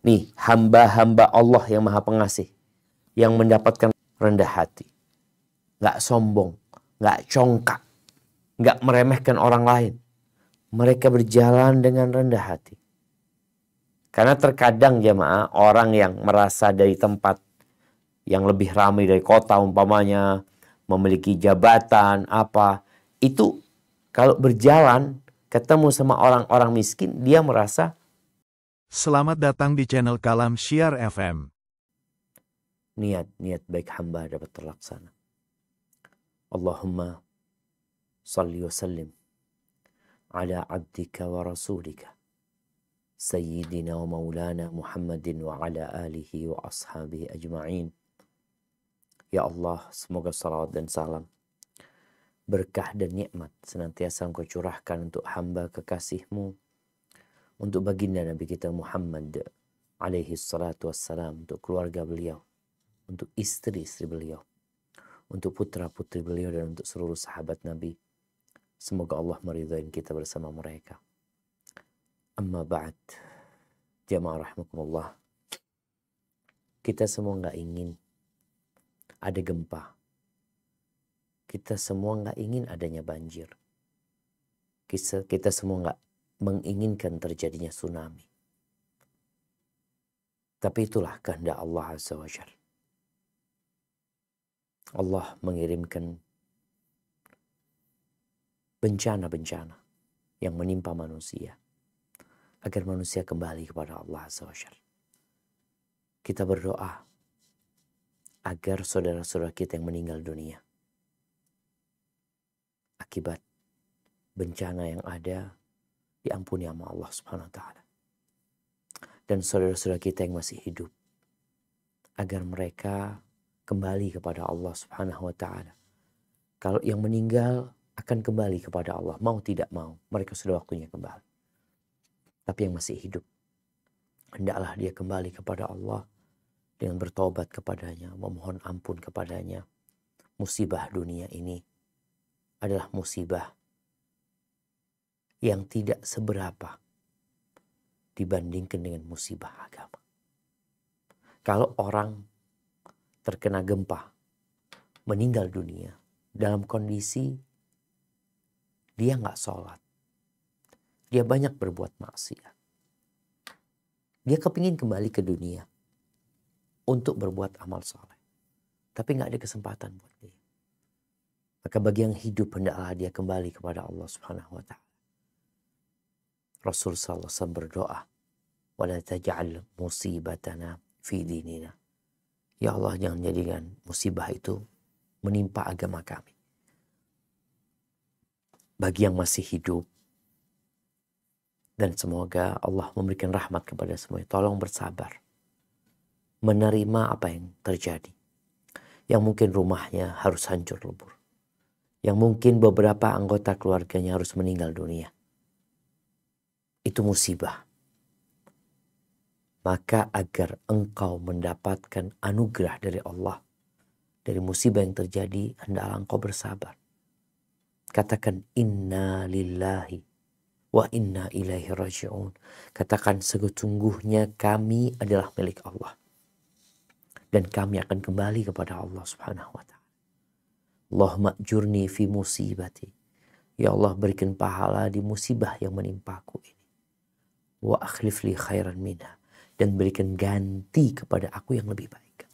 Nih, hamba-hamba Allah yang maha pengasih, yang mendapatkan rendah hati. Nggak sombong, nggak congkak, nggak meremehkan orang lain. Mereka berjalan dengan rendah hati. Karena terkadang jemaah, orang yang merasa dari tempat yang lebih ramai dari kota umpamanya, memiliki jabatan apa, itu kalau berjalan ketemu sama orang-orang miskin, dia merasa Selamat datang di channel Kalam Syiar FM. niat baik hamba dapat terlaksana. Allahumma salli wa sallim ala abdika wa rasulika Sayyidina wa maulana Muhammadin wa ala alihi wa ashabihi ajma'in. Ya Allah, semoga salawat dan salam, berkah dan nikmat senantiasa Engkau curahkan untuk hamba kekasih-Mu, untuk baginda Nabi kita Muhammad alaihi salatu wassalam, untuk keluarga beliau, untuk istri-istri beliau, untuk putra-putri beliau, dan untuk seluruh sahabat Nabi. Semoga Allah meridhai kita bersama mereka. Amma ba'd, jamaah rahimakumullah. Kita semua nggak ingin ada gempa. Kita semua nggak ingin adanya banjir. Kita semua nggak menginginkan terjadinya tsunami. Tapi itulah kehendak Allah Azza wa Jalla. Allah mengirimkan bencana-bencana yang menimpa manusia agar manusia kembali kepada Allah Azza wa Jalla. Kita berdoa agar saudara-saudara kita yang meninggal dunia akibat bencana yang ada diampuni sama Allah Subhanahu wa taala. Dan saudara-saudara kita yang masih hidup agar mereka kembali kepada Allah Subhanahu wa taala. Kalau yang meninggal akan kembali kepada Allah, mau tidak mau, mereka sudah waktunya kembali. Tapi yang masih hidup, hendaklah dia kembali kepada Allah dengan bertobat kepadanya, memohon ampun kepadanya. Musibah dunia ini adalah musibah yang tidak seberapa dibandingkan dengan musibah agama. Kalau orang terkena gempa, meninggal dunia dalam kondisi dia nggak sholat, dia banyak berbuat maksiat, dia kepingin kembali ke dunia untuk berbuat amal soleh, tapi nggak ada kesempatan buat dia. Maka bagi yang hidup hendaklah dia kembali kepada Allah Subhanahu wa taala. Rasul sallallahu alaihi wasallam berdoa, "Wala taj'al musibatana fi dinina." Ya Allah, jangan jadikan musibah itu menimpa agama kami. Bagi yang masih hidup, dan semoga Allah memberikan rahmat kepada semuanya, tolong bersabar, menerima apa yang terjadi. Yang mungkin rumahnya harus hancur lebur, yang mungkin beberapa anggota keluarganya harus meninggal dunia. Itu musibah. Maka agar engkau mendapatkan anugerah dari Allah dari musibah yang terjadi, hendaklah engkau bersabar. Katakan inna lillahi wa inna ilaihi raji'un. Katakan sesungguhnya kami adalah milik Allah dan kami akan kembali kepada Allah Subhanahu wa taala. Allahumma ajurni fi musibati. Ya Allah, berikan pahala di musibah yang menimpaku ini. Wa akhlif li khairan minha, dan berikan ganti kepada aku yang lebih baik.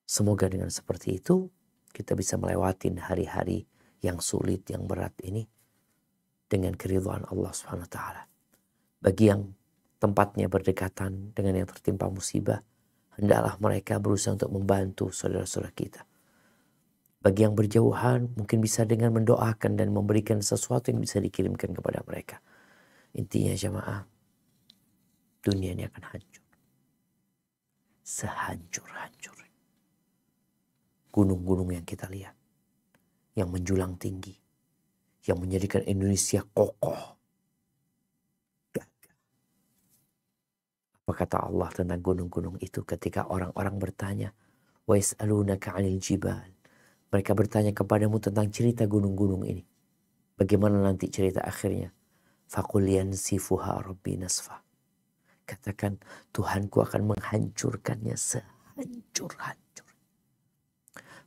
Semoga dengan seperti itu kita bisa melewati hari-hari yang sulit, yang berat ini dengan keridhaan Allah Subhanahu wa taala. Bagi yang tempatnya berdekatan dengan yang tertimpa musibah, hendaklah mereka berusaha untuk membantu saudara-saudara kita. Bagi yang berjauhan, mungkin bisa dengan mendoakan dan memberikan sesuatu yang bisa dikirimkan kepada mereka. Intinya jamaah, dunia ini akan hancur. Sehancur-hancur. Gunung-gunung yang kita lihat, yang menjulang tinggi, yang menjadikan Indonesia kokoh, gagah. Apa kata Allah tentang gunung-gunung itu ketika orang-orang bertanya, wa yas'alunaka 'anil jibal. Mereka bertanya kepadamu tentang cerita gunung-gunung ini. Bagaimana nanti cerita akhirnya? Faqul yansifuha rabbi nasfa. Katakan, Tuhanku akan menghancurkannya sehancur-hancur.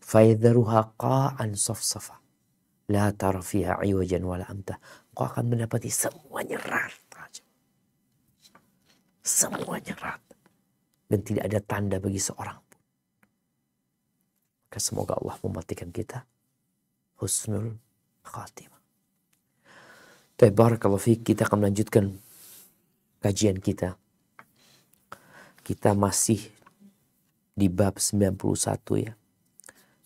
Faidharuha qa'an safsafa. La tara fiha iwajan wala amta. Kau akan mendapati semuanya rata. Semuanya rata. Dan tidak ada tanda bagi seorang pun. Maka semoga Allah mematikan kita husnul khatimah. Barakallahu fiik, kita akan melanjutkan kajian kita. Kita masih di bab 91 ya.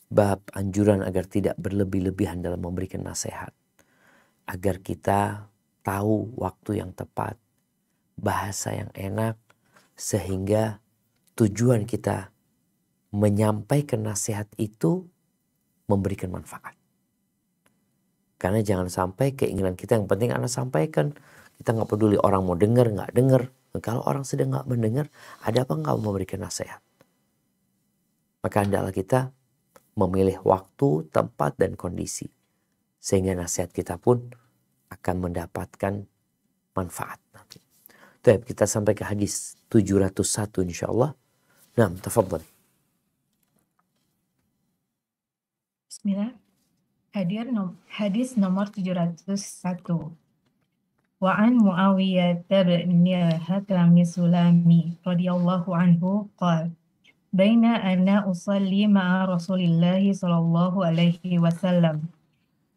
Bab anjuran agar tidak berlebih-lebihan dalam memberikan nasihat. Agar kita tahu waktu yang tepat, bahasa yang enak, sehingga tujuan kita menyampaikan nasihat itu memberikan manfaat. Karena jangan sampai keinginan kita yang penting Anda sampaikan. Kita nggak peduli orang mau dengar, nggak dengar. Kalau orang sedang nggak mendengar, ada apa nggak memberikan nasihat? Maka hendaklah kita memilih waktu, tempat, dan kondisi. Sehingga nasihat kita pun akan mendapatkan manfaat. Baik, kita sampai ke hadis 701 insyaAllah. Nah, tafadhal. Bismillah. Hadis nomor 701. Wa an Muawiyah bin al-Hakam Sulami radhiyallahu anhu qala baina ana usalli ma'a Rasulillah sallallahu alaihi wasallam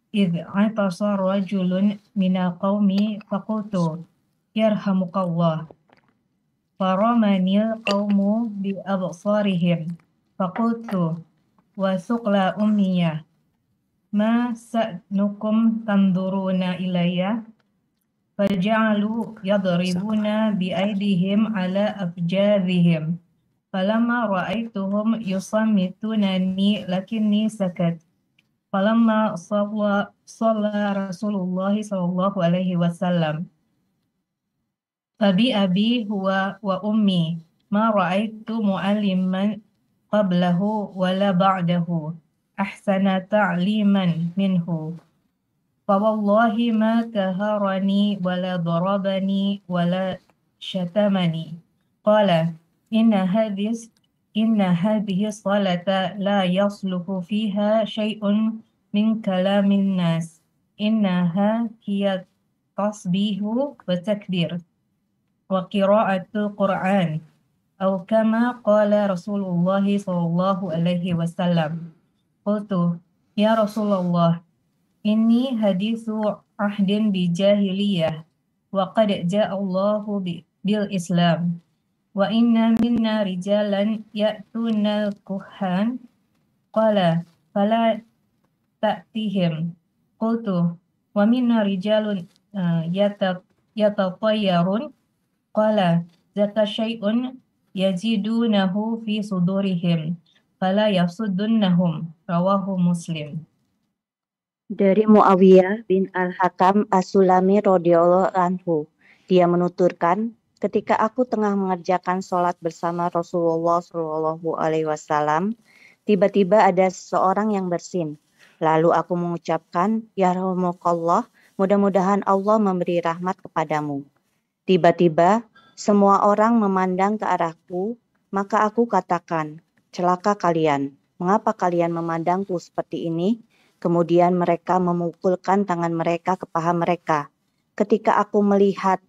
idh atasa rajulun minal qaumi faqultu yarhamukallah faramanil qaumu bi absarihim faqultu wa suqla ummiyah ma sa'nukum tanduruna ilayya faja'alu yadribuna bi aydihim ala afjadhihim falamma ra'aituhum yusammitunani lakinni sakat falamma shalla Rasulullah sallallahu alaihi wasallam fabi abi huwa wa ummi ma ra'aitu mu'alliman qablahu wala ba'dahu ahsana ta'liman minhu fawallahi ma kaharani wala darabani wala syatamani qala inna hadhihi salata la yasluhu fiha syai'un min kalamin nas innaha hiya tasbihu wa takbir wa qira'atul Qur'an atau kama qala Rasulullah sallallahu alaihi wasallam. Qultu ya Rasulullah inni hadithu ahdin bi jahiliyah wa qad ja'a Allahu bil Islam wa inna minna rijalan ya'tuna al-kuhan qala fala ta'tihim. Qultu wa minna rijalun yatatayyarun qala zaka syai'un yazidunahu fi sudurihim fala yasudunnahum. Rawahu Muslim. Dari Muawiyah bin al-Hakam as-Sulami radhiyallahu anhu, dia menuturkan, ketika aku tengah mengerjakan sholat bersama Rasulullah Shallallahu Alaihi Wasallam, tiba-tiba ada seseorang yang bersin. Lalu aku mengucapkan, ya rahmukallah, mudah-mudahan Allah memberi rahmat kepadamu. Tiba-tiba semua orang memandang ke arahku, maka aku katakan, celaka kalian, mengapa kalian memandangku seperti ini? Kemudian mereka memukulkan tangan mereka ke paha mereka. Ketika aku melihat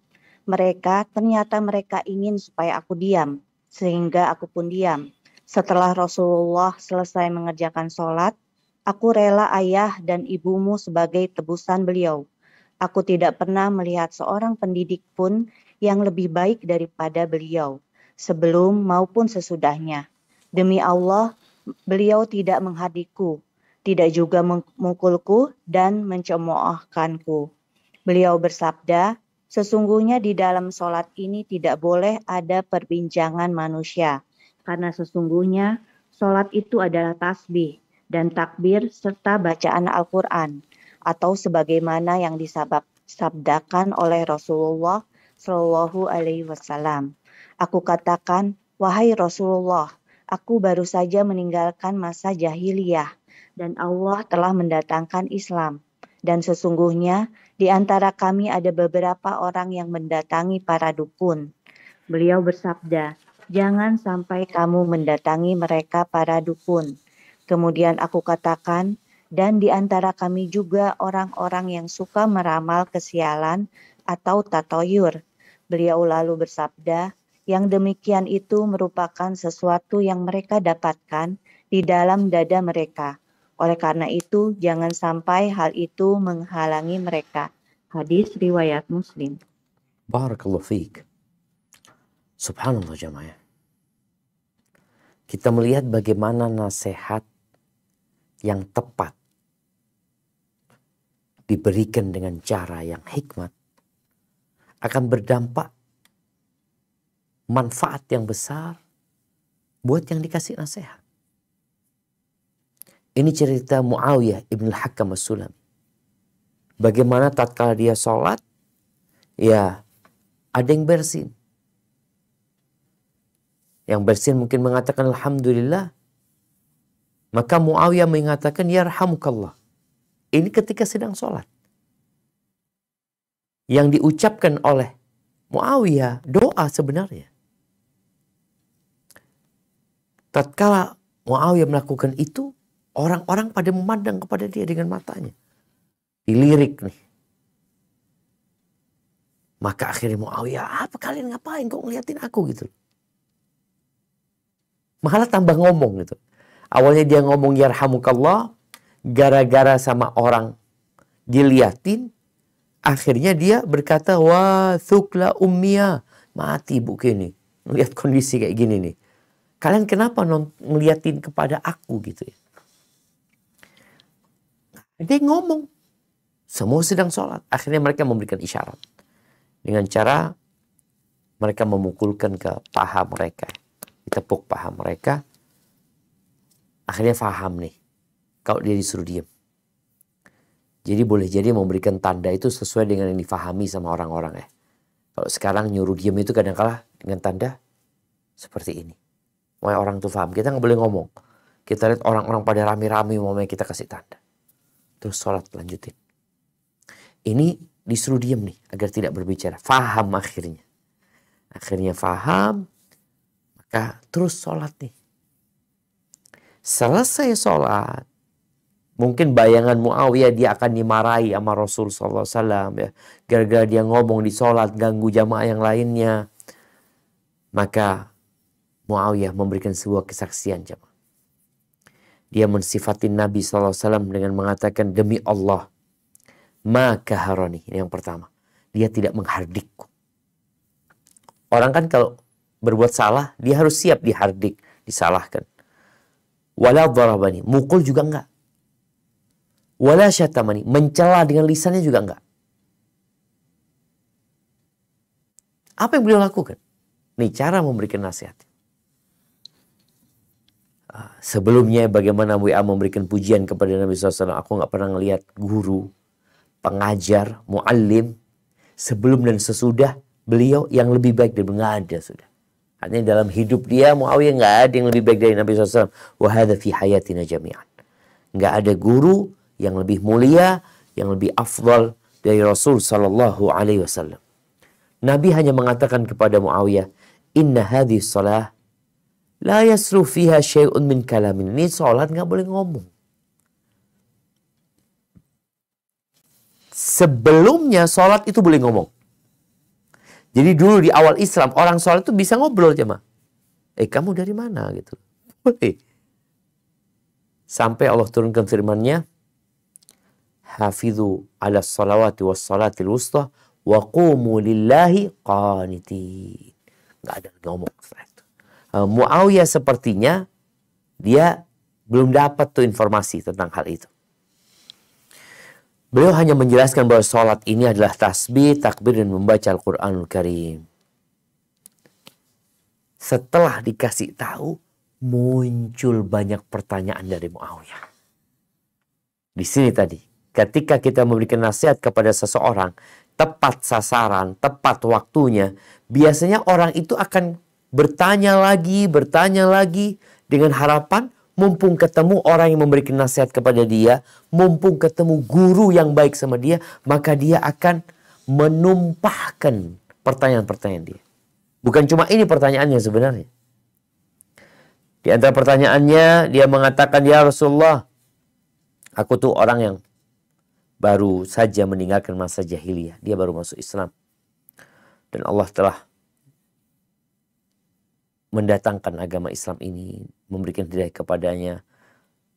mereka, ternyata mereka ingin supaya aku diam, sehingga aku pun diam. Setelah Rasulullah selesai mengerjakan sholat, aku rela ayah dan ibumu sebagai tebusan beliau. Aku tidak pernah melihat seorang pendidik pun yang lebih baik daripada beliau, sebelum maupun sesudahnya. Demi Allah, beliau tidak menghadiku, tidak juga memukulku dan mencemoohkanku. Beliau bersabda, sesungguhnya di dalam sholat ini tidak boleh ada perbincangan manusia, karena sesungguhnya sholat itu adalah tasbih dan takbir serta bacaan Al-Quran, atau sebagaimana yang disabdakan oleh Rasulullah Shallallahu Alaihi Wasallam. Aku katakan, wahai Rasulullah, aku baru saja meninggalkan masa jahiliyah, dan Allah telah mendatangkan Islam. Dan sesungguhnya di antara kami ada beberapa orang yang mendatangi para dukun. Beliau bersabda, "Jangan sampai kamu mendatangi mereka para dukun." Kemudian aku katakan, dan di antara kami juga orang-orang yang suka meramal kesialan atau tatoyur. Beliau lalu bersabda, yang demikian itu merupakan sesuatu yang mereka dapatkan di dalam dada mereka. Oleh karena itu, jangan sampai hal itu menghalangi mereka. Hadis riwayat Muslim. Barakallahu fiik. Subhanallah jamaah. Kita melihat bagaimana nasihat yang tepat diberikan dengan cara yang hikmat akan berdampak manfaat yang besar buat yang dikasih nasihat. Ini cerita Muawiyah ibn al-Hakam as-Sulami. Bagaimana tatkala dia sholat, ya ada yang bersin. Yang bersin mungkin mengatakan Alhamdulillah. Maka Muawiyah mengatakan Yarhamukallah. Ini ketika sedang sholat. Yang diucapkan oleh Muawiyah doa sebenarnya. Tatkala Muawiyah melakukan itu, orang-orang pada memandang kepada dia dengan matanya. Dilirik nih. Maka akhirnya Muawiyah, apa kalian ngapain kok ngeliatin aku gitu. Malah tambah ngomong gitu. Awalnya dia ngomong Yarhamukallah, gara-gara sama orang diliatin, akhirnya dia berkata, wah thukla ummiyah, mati ibu ini. Melihat kondisi kayak gini nih. Kalian kenapa ngeliatin kepada aku gitu ya. Dia ngomong. Semua sedang sholat. Akhirnya mereka memberikan isyarat. Dengan cara mereka memukulkan ke paha mereka. Ditepuk paha mereka. Akhirnya faham nih. Kalau dia disuruh diam. Jadi boleh jadi memberikan tanda itu sesuai dengan yang difahami sama orang-orang ya. Kalau sekarang nyuruh diam itu kadang-kala dengan tanda seperti ini. Wah orang tuh paham. Kita nggak boleh ngomong. Kita lihat orang-orang pada rame-rame mau kita kasih tanda. Terus sholat lanjutin. Ini disuruh diam nih agar tidak berbicara. Faham akhirnya. Akhirnya faham. Maka terus sholat nih. Selesai sholat. Mungkin bayangan Muawiyah dia akan dimarahi sama Rasul SAW. Ya. Gara-gara dia ngomong di sholat ganggu jamaah yang lainnya. Maka Muawiyah memberikan sebuah kesaksian jamaah. Dia mensifatin Nabi SAW dengan mengatakan demi Allah. Maka harani. Ini yang pertama. Dia tidak menghardikku. Orang kan kalau berbuat salah, dia harus siap dihardik, disalahkan. Wala dharabani. Mukul juga enggak. Wala syatamani. Mencela dengan lisannya juga enggak. Apa yang beliau lakukan? Ini cara memberikan nasihat. Sebelumnya bagaimana WA memberikan pujian kepada Nabi SAW. Aku nggak pernah ngelihat guru, pengajar, muallim sebelum dan sesudah beliau yang lebih baik dari nggak ada sudah. Artinya dalam hidup dia Muawiyah nggak ada yang lebih baik dari Nabi SAW. Wa hadza fi hayatina jami'an. Nggak ada guru yang lebih mulia, yang lebih afdal dari Rasul Sallallahu Alaihi Wasallam. Nabi hanya mengatakan kepada Muawiyah, Inna hadhi salah la yasru fiha syai'un min kalamin. Ini sholat nggak boleh ngomong. Sebelumnya sholat itu boleh ngomong. Jadi dulu di awal Islam orang sholat itu bisa ngobrol jemaah. Kamu dari mana gitu. Boleh. Sampai Allah turunkan firman-Nya, Hafidhu ala salawati was salatil wusta wa qumu lillahi qanitin. Nggak ada ngomong setelah itu. Muawiyah sepertinya dia belum dapat tuh informasi tentang hal itu. Beliau hanya menjelaskan bahwa sholat ini adalah tasbih, takbir, dan membaca Al-Quranul Karim. Setelah dikasih tahu, muncul banyak pertanyaan dari Muawiyah. Di sini tadi, ketika kita memberikan nasihat kepada seseorang, tepat sasaran, tepat waktunya, biasanya orang itu akan bertanya lagi dengan harapan mumpung ketemu orang yang memberikan nasihat kepada dia, mumpung ketemu guru yang baik sama dia, maka dia akan menumpahkan pertanyaan-pertanyaan dia. Bukan cuma ini pertanyaannya sebenarnya. Di antara pertanyaannya dia mengatakan, ya Rasulullah, aku tuh orang yang baru saja meninggalkan masa jahiliyah. Dia baru masuk Islam. Dan Allah telah mendatangkan agama Islam ini, memberikan hidayah kepadanya.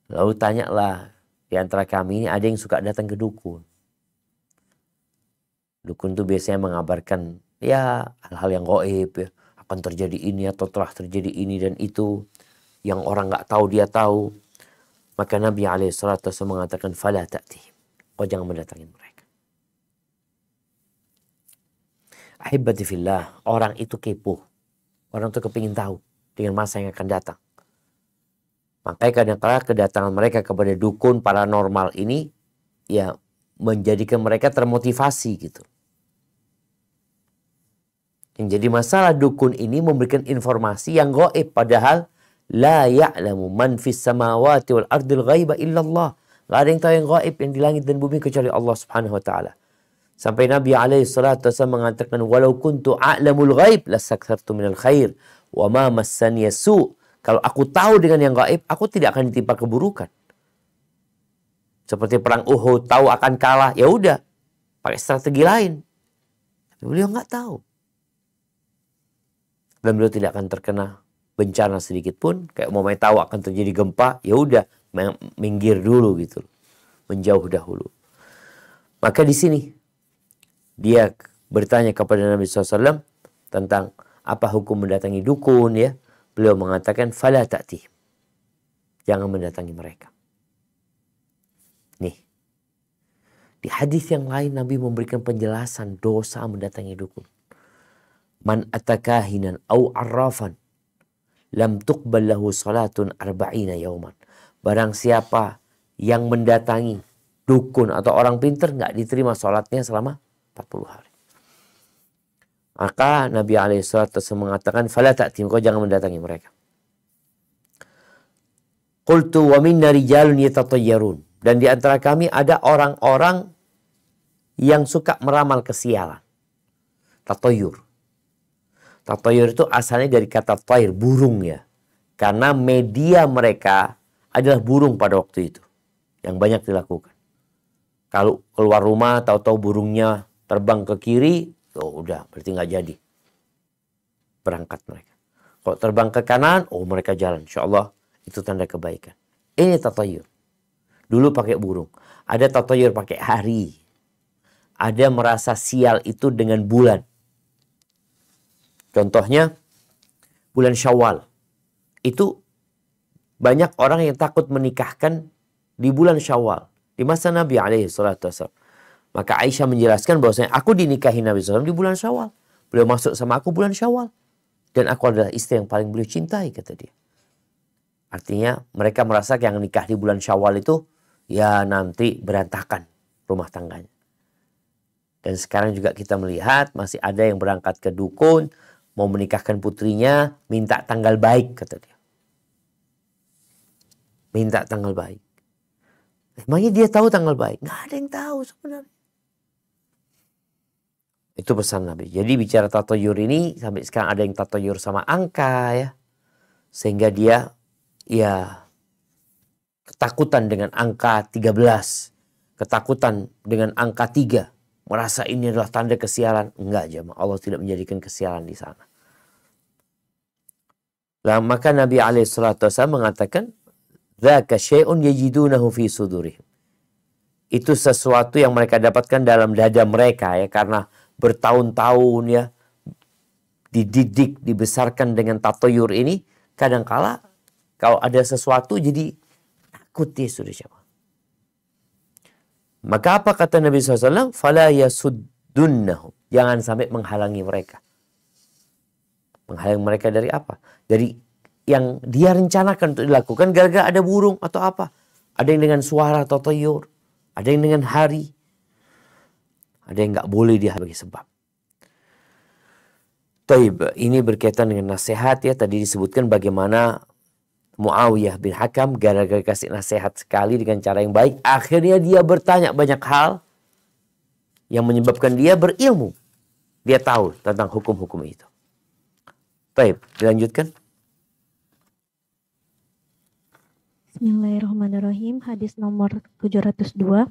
Lalu tanyalah, di antara kami ini ada yang suka datang ke dukun. Dukun tuh biasanya mengabarkan ya hal-hal yang gaib ya. Akan terjadi ini atau telah terjadi ini dan itu. Yang orang nggak tahu dia tahu. Maka Nabi SAW mengatakan, fala ta'tihim. Kau jangan mendatangi mereka. Ahibati fillah, orang itu kepo. Orang itu kepingin tahu dengan masa yang akan datang. Makanya kadang-kadang kedatangan mereka kepada dukun paranormal ini ya menjadikan mereka termotivasi gitu. Yang jadi masalah dukun ini memberikan informasi yang gaib, padahal la ya'lamu man fis samawati wal ardil ghaiba illallah. Gak ada yang tahu yang gaib yang di langit dan bumi kecuali Allah Subhanahu wa taala. Sampai Nabi SAW mengatakan, walau kuntu a'lamul ghaib lastakthartu minal khair wa ma massani su'. Kalau aku tahu dengan yang gaib, aku tidak akan ditimpa keburukan. Seperti perang Uhud, tahu akan kalah, ya udah, pakai strategi lain. Tapi beliau nggak tahu. Dan beliau tidak akan terkena bencana sedikit pun. Kayak mau tahu akan terjadi gempa, ya udah, minggir dulu gitu, menjauh dahulu. Maka di sini dia bertanya kepada Nabi SAW tentang apa hukum mendatangi dukun ya. Beliau mengatakan, fala ta'tihim. Jangan mendatangi mereka. Nih. Di hadis yang lain Nabi memberikan penjelasan dosa mendatangi dukun. Man atakahinan au arrafan lam tuqbal lahu salatun arba'ina yauman. Barang siapa yang mendatangi dukun atau orang pintar, nggak diterima salatnya selama 40 hari. Maka Nabi SAW mengatakan, fala ta'tim, kau jangan mendatangi mereka. Qultu wa minna rijalun yatatayyarun. Dan di antara kami ada orang-orang yang suka meramal kesialan. Tatayyur. Tatayyur itu asalnya dari kata tayr, burung ya. Karena media mereka adalah burung pada waktu itu. Yang banyak dilakukan. Kalau keluar rumah, tahu-tahu burungnya terbang ke kiri, oh udah, berarti nggak jadi. Berangkat mereka. Kalau terbang ke kanan, oh mereka jalan. Insya Allah itu tanda kebaikan. Ini tatayur. Dulu pakai burung. Ada tatayur pakai hari. Ada merasa sial itu dengan bulan. Contohnya, bulan Syawal. Itu banyak orang yang takut menikahkan di bulan Syawal. Di masa Nabi SAW. Maka Aisyah menjelaskan bahwasanya aku dinikahi Nabi SAW di bulan Syawal. Beliau masuk sama aku bulan Syawal. Dan aku adalah istri yang paling beliau cintai, kata dia. Artinya mereka merasa yang nikah di bulan Syawal itu ya nanti berantakan rumah tangganya. Dan sekarang juga kita melihat masih ada yang berangkat ke dukun, mau menikahkan putrinya, minta tanggal baik, kata dia. Minta tanggal baik. Emangnya dia tahu tanggal baik? Nggak ada yang tahu sebenarnya. Itu pesan Nabi. Jadi bicara tatayur ini sampai sekarang ada yang tatayur sama angka ya. Sehingga dia ya ketakutan dengan angka 13. Ketakutan dengan angka 3. Merasa ini adalah tanda kesialan. Enggak jemaah. Allah tidak menjadikan kesialan di sana. Nah, maka Nabi SAW mengatakan, dzaka syai'un yajidunahu fi sudurihim. Itu sesuatu yang mereka dapatkan dalam dada mereka ya, karena bertahun-tahun ya dididik, dibesarkan dengan tatayur ini, kadangkala kalau ada sesuatu jadi takut dia sudah siapa. Maka apa kata Nabi SAW? Fala yasuddunahum. Jangan sampai menghalangi mereka. Menghalangi mereka dari apa? Dari yang dia rencanakan untuk dilakukan gara-gara ada burung atau apa. Ada yang dengan suara tatayur. Ada yang dengan hari. Ada yang nggak boleh dia bagi sebab. Taib, ini berkaitan dengan nasihat ya. Tadi disebutkan bagaimana Muawiyah bin Hakam gara-gara kasih nasihat sekali dengan cara yang baik. Akhirnya dia bertanya banyak hal yang menyebabkan dia berilmu. Dia tahu tentang hukum-hukum itu. Baik, dilanjutkan. Bismillahirrahmanirrahim. Hadis nomor 702.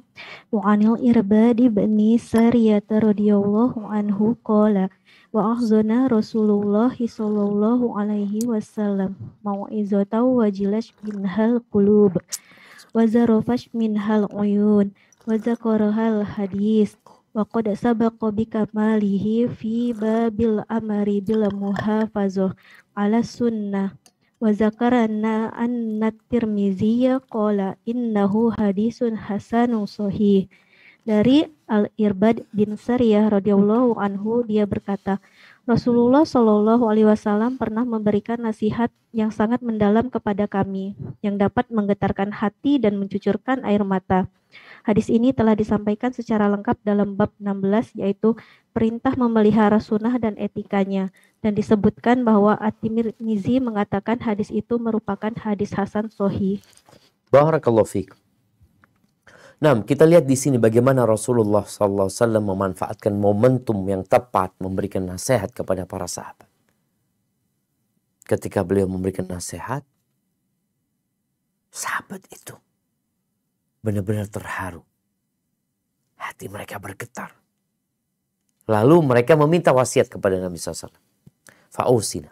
Wa anil Irbadi bin Sariyah radhiyallahu anhu qala wa ahzana Rasulullah sallallahu alaihi wasallam mau'izatau wajilash minhal qulub wa zarafash minhal uyun wa zakarahal hadis wa qad sabaqa bikamalihi fi babil amri bil muhafazah ala sunnah. Wa zakarana anna Tirmizi qala innahu hadisun hasanun sahih. Dari Al-Irbad bin Sariyah radhiyallahu anhu, dia berkata, Rasulullah shallallahu alaihi wasallam pernah memberikan nasihat yang sangat mendalam kepada kami, yang dapat menggetarkan hati dan mencucurkan air mata. Hadis ini telah disampaikan secara lengkap dalam bab 16, yaitu perintah memelihara sunnah dan etikanya. Dan disebutkan bahwa At-Tirmizi mengatakan hadis itu merupakan hadis hasan sahih. Barakallahu fiik. Nah, kita lihat di sini bagaimana Rasulullah SAW memanfaatkan momentum yang tepat memberikan nasihat kepada para sahabat. Ketika beliau memberikan nasihat, sahabat itu benar-benar terharu. Hati mereka bergetar. Lalu mereka meminta wasiat kepada Nabi SAW. Fa'usina.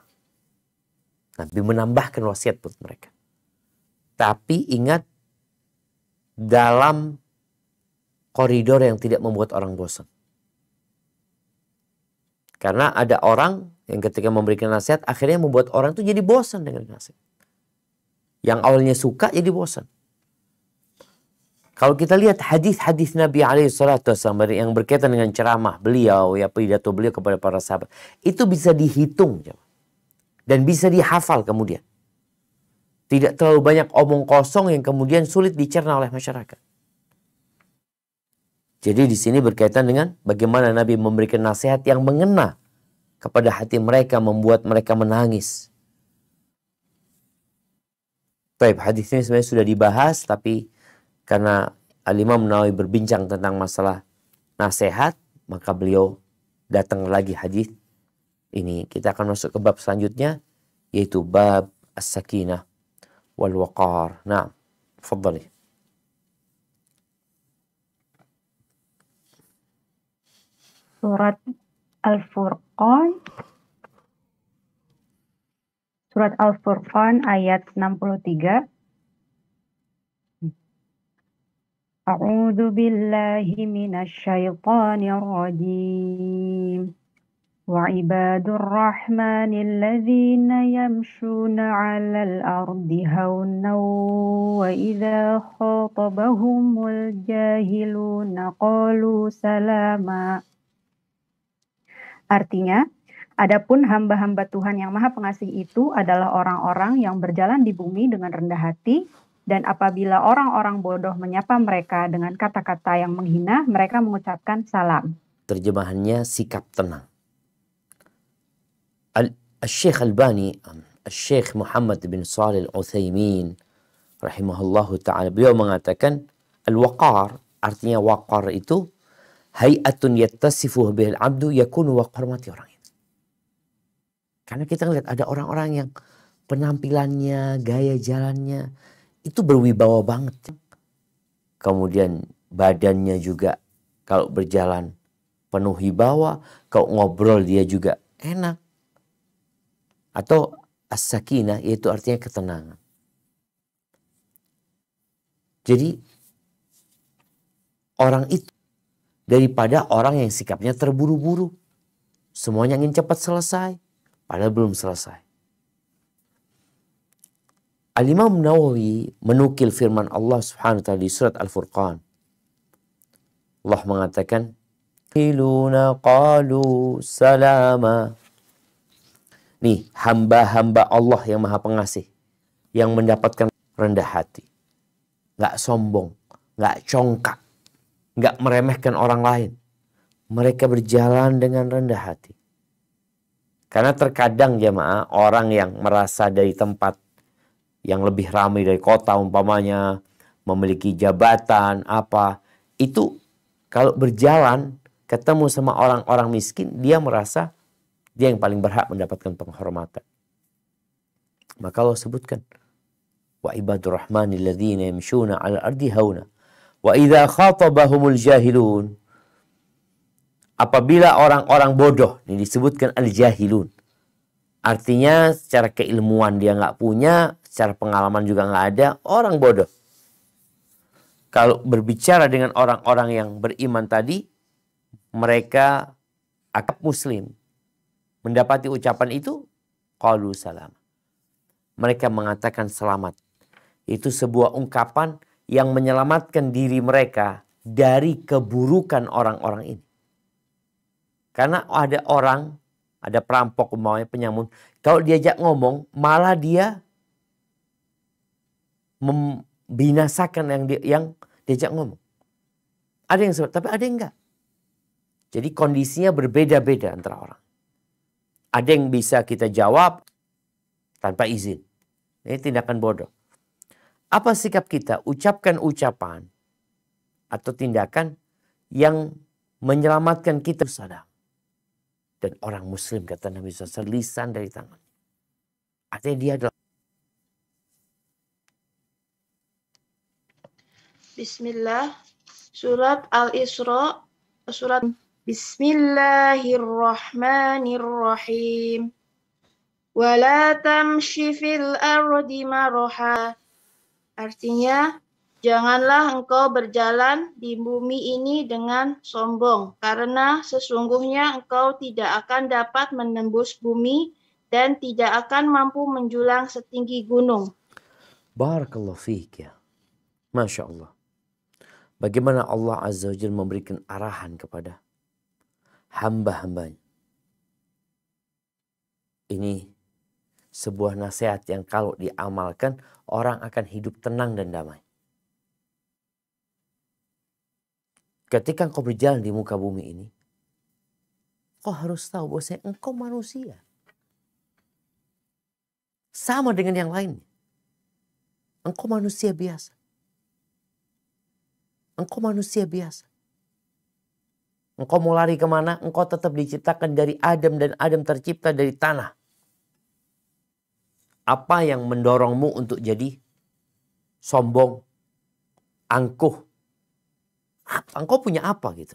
Nabi menambahkan wasiat buat mereka. Tapi ingat, dalam koridor yang tidak membuat orang bosan. Karena ada orang yang ketika memberikan nasihat, akhirnya membuat orang itu jadi bosan dengan nasihat. Yang awalnya suka jadi bosan. Kalau kita lihat hadis-hadis Nabi SAW yang berkaitan dengan ceramah beliau, ya pidato beliau kepada para sahabat, itu bisa dihitung dan bisa dihafal kemudian. Tidak terlalu banyak omong kosong yang kemudian sulit dicerna oleh masyarakat. Jadi di sini berkaitan dengan bagaimana Nabi memberikan nasihat yang mengena kepada hati mereka, membuat mereka menangis. Baik, hadis ini sebenarnya sudah dibahas, tapi karena Al-Imam Nawawi berbincang tentang masalah nasihat, maka beliau datang lagi hadis ini. Kita akan masuk ke bab selanjutnya, yaitu bab as-sakinah wal waqar. Nah, tafadhali. Surat Al-Furqan. Surat Al-Furqan ayat 63. A'udzu billahi minasy syaithanir rajim. Wa ibadur rahmanil ladzina yamshuna 'alal ardi hawnan wa idza khatabahumul jahiluna qalu salama. Artinya, adapun hamba-hamba Tuhan yang Maha Pengasih itu adalah orang-orang yang berjalan di bumi dengan rendah hati, dan apabila orang-orang bodoh menyapa mereka dengan kata-kata yang menghina, mereka mengucapkan salam. Terjemahannya sikap tenang. Al-Syekh Albani, Al-Syekh Muhammad bin Shalih Al-Utsaimin rahimahullahu ta'ala, beliau mengatakan al-waqar, artinya waqar itu hay'atun yattasifuh bihil abdu yakunu waqar, mati orang itu. Karena kita ngelihat ada orang-orang yang penampilannya, gaya jalannya itu berwibawa banget. Kemudian badannya juga kalau berjalan penuh wibawa, kalau ngobrol dia juga enak. Atau as-sakinah, yaitu artinya ketenangan. Jadi orang itu daripada orang yang sikapnya terburu-buru, semuanya ingin cepat selesai, padahal belum selesai. Al-Imam Nawawi menukil firman Allah Subhanahu wa ta'ala di surat Al-Furqan. Allah mengatakan, "Iluna qalu salama." Nih, hamba-hamba Allah yang Maha Pengasih, yang mendapatkan rendah hati, nggak sombong, nggak congkak, nggak meremehkan orang lain. Mereka berjalan dengan rendah hati. Karena terkadang jemaah, orang yang merasa dari tempat yang lebih ramai dari kota umpamanya, memiliki jabatan apa, itu kalau berjalan ketemu sama orang-orang miskin, dia merasa Dia yang paling berhak mendapatkan penghormatan. Maka Allah sebutkan, wa ibadur rahmanil ladzina yamshuna 'alal ardi hauna wa idza khatabahumul jahilun. Apabila orang-orang bodoh, ini disebutkan al-jahilun. Artinya secara keilmuan dia nggak punya, secara pengalaman juga nggak ada, orang bodoh. Kalau berbicara dengan orang-orang yang beriman tadi, mereka akab muslim. Mendapati ucapan itu, qalu salam. Mereka mengatakan selamat. Itu sebuah ungkapan yang menyelamatkan diri mereka dari keburukan orang-orang ini. Karena ada orang, ada perampok umpamanya penyamun, kalau diajak ngomong malah dia membinasakan yang diajak ngomong. Ada yang sebab, tapi ada yang enggak. Jadi kondisinya berbeda-beda antara orang. Ada yang bisa kita jawab tanpa izin. Ini tindakan bodoh. Apa sikap kita? Ucapkan ucapan atau tindakan yang menyelamatkan kita sadar. Dan orang muslim, kata Nabi SAW, lisan dari tangan. Artinya dia adalah Bismillah. Surat Al-Isra. Surat Bismillahirrahmanirrahim. Wala tamshi fil ardi maraha. Artinya, janganlah engkau berjalan di bumi ini dengan sombong, karena sesungguhnya engkau tidak akan dapat menembus bumi dan tidak akan mampu menjulang setinggi gunung. Barakallahu fiik ya. Masya Allah. Bagaimana Allah Azza wa Jalla memberikan arahan kepada hamba-hambanya. Ini sebuah nasihat yang kalau diamalkan, orang akan hidup tenang dan damai. Ketika engkau berjalan di muka bumi ini, kau harus tahu bahwa engkau manusia. Sama dengan yang lainnya. Engkau manusia biasa. Engkau manusia biasa. Engkau mau lari kemana? Engkau tetap diciptakan dari Adam dan Adam tercipta dari tanah. Apa yang mendorongmu untuk jadi sombong, angkuh? Engkau punya apa gitu?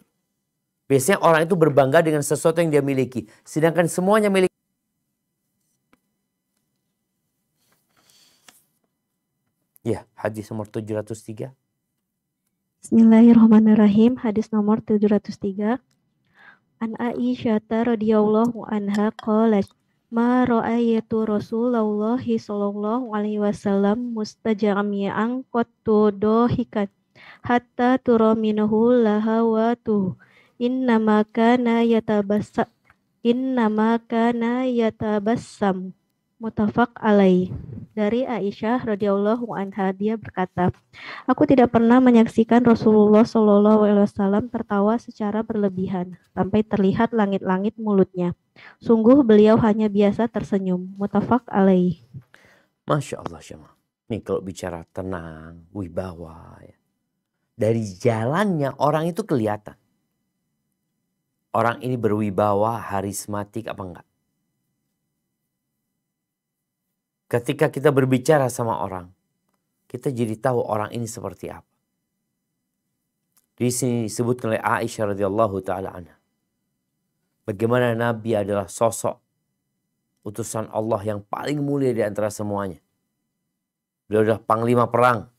Biasanya orang itu berbangga dengan sesuatu yang dia miliki. Sedangkan semuanya milik. Ya, hadis nomor 703. Bismillahirrahmanirrahim. Hadis nomor 703. An Aisyah radhiyallahu anha qalat ma ra'aytu Rasulullah sallallahu alaihi wasallam mustajami'an qattu dohikat hatta tura minhu lahawatu innama kana yatabassam mutafaq alaih. Dari Aisyah radhiyallahu anha, dia berkata, aku tidak pernah menyaksikan Rasulullah sallallahu alaihi wasallam tertawa secara berlebihan sampai terlihat langit-langit mulutnya. Sungguh beliau hanya biasa tersenyum. Mutafaq alaih. Masya Allah Syama. Nih kalau bicara tenang, wibawa ya. Dari jalannya orang itu kelihatan. Orang ini berwibawa, harismatik apa enggak. Ketika kita berbicara sama orang, kita jadi tahu orang ini seperti apa. Di sini disebutkan oleh Aisyah radhiyallahu taala anha. Bagaimana Nabi adalah sosok utusan Allah yang paling mulia di antara semuanya. Beliau adalah panglima perang.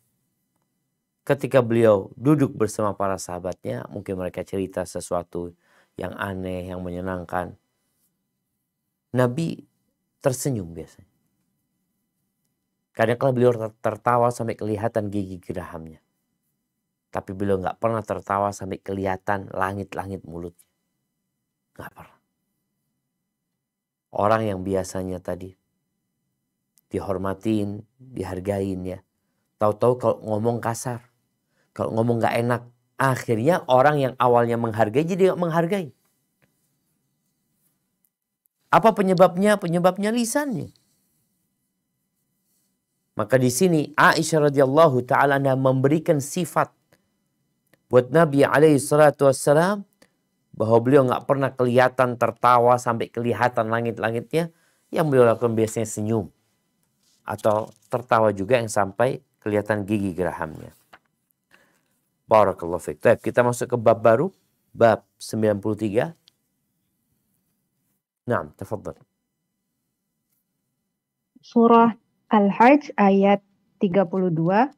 Ketika beliau duduk bersama para sahabatnya, mungkin mereka cerita sesuatu yang aneh, yang menyenangkan. Nabi tersenyum biasanya. Kadang-kadang beliau tertawa sampai kelihatan gigi gerahamnya. Tapi beliau nggak pernah tertawa sampai kelihatan langit-langit mulutnya. Nggak pernah. Orang yang biasanya tadi dihormatin, dihargain ya. Tahu-tahu kalau ngomong kasar, kalau ngomong nggak enak, akhirnya orang yang awalnya menghargai jadi nggak menghargai. Apa penyebabnya? Penyebabnya lisannya. Maka di sini Aisyah radhiyallahu taala memberikan sifat buat Nabi alaihi salatu wassalam bahwa beliau nggak pernah kelihatan tertawa sampai kelihatan langit-langitnya. Yang beliau lakukan biasanya senyum. Atau tertawa juga yang sampai kelihatan gigi gerahamnya. Barakallahu fiik. Baik, kita masuk ke bab baru. Bab 93. Naam, tafadhal. Surah Al-Hajj ayat 32.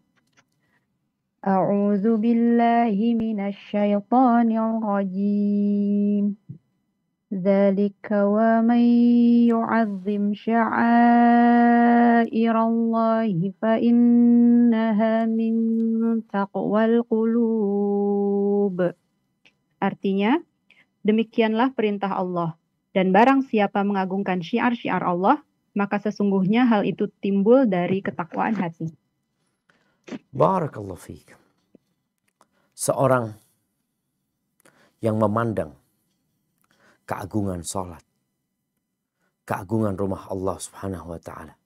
A'udzu billahi minasy syaithanir rajim. Dzalika wa man yu'azzim sya'airallahi fa innaha min taqwal qulub. Artinya, demikianlah perintah Allah. Dan barang siapa mengagungkan syiar-syiar Allah, maka sesungguhnya hal itu timbul dari ketakwaan hati. Barakallahu fiik. Seorang yang memandang keagungan salat, keagungan rumah Allah Subhanahu wa taala.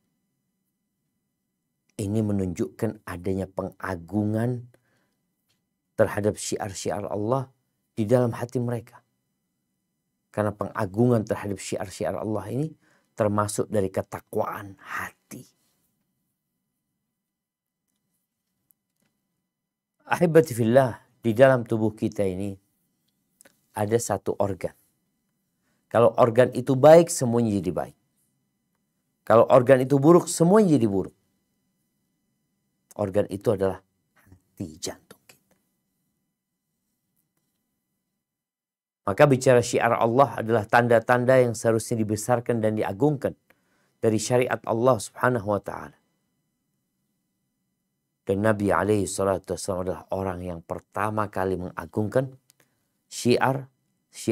Ini menunjukkan adanya pengagungan terhadap syiar-syiar Allah di dalam hati mereka. Karena pengagungan terhadap syiar-syiar Allah ini termasuk dari ketakwaan hati. Ahibati fillah, di dalam tubuh kita ini ada satu organ. Kalau organ itu baik, semuanya jadi baik. Kalau organ itu buruk, semuanya jadi buruk. Organ itu adalah hati jantung kita. Maka bicara syiar Allah adalah tanda-tanda yang seharusnya dibesarkan dan diagungkan dari syariat Allah Subhanahu wa taala. Dan Nabi alaihi salatu wasallam adalah orang yang pertama kali mengagungkan syiar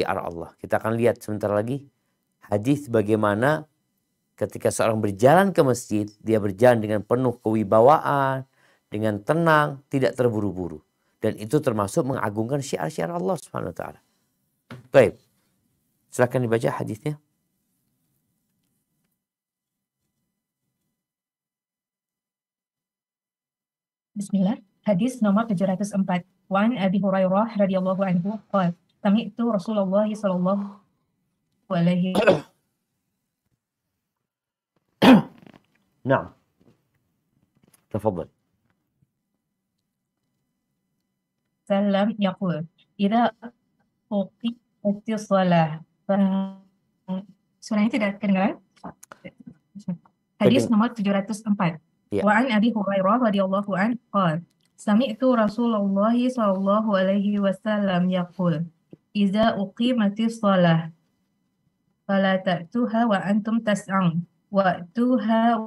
Allah. Kita akan lihat sebentar lagi hadis bagaimana ketika seorang berjalan ke masjid, dia berjalan dengan penuh kewibawaan, dengan tenang, tidak terburu-buru. Dan itu termasuk mengagungkan syiar-syiar Allah Subhanahu wa taala. Baik. Silakan dibaca hadisnya. Bismillah. Hadis nomor 704. Wan Abi Hurairah radhiyallahu anhu qala sami'tu Rasulullah sallallahu alaihi Naam. Tafadhal. wasallam yaqul idza uqimatis shalah. Suaranya tidak kedengaran? Hadis nomor 704. Ya. Wa an Abi Hurairah radhiyallahu anhu qala sami'tu Rasulullah sallallahu alaihi wasallam yaqul idza uqimatis shalah fala ta'tuha wa antum tas'un wa'tuha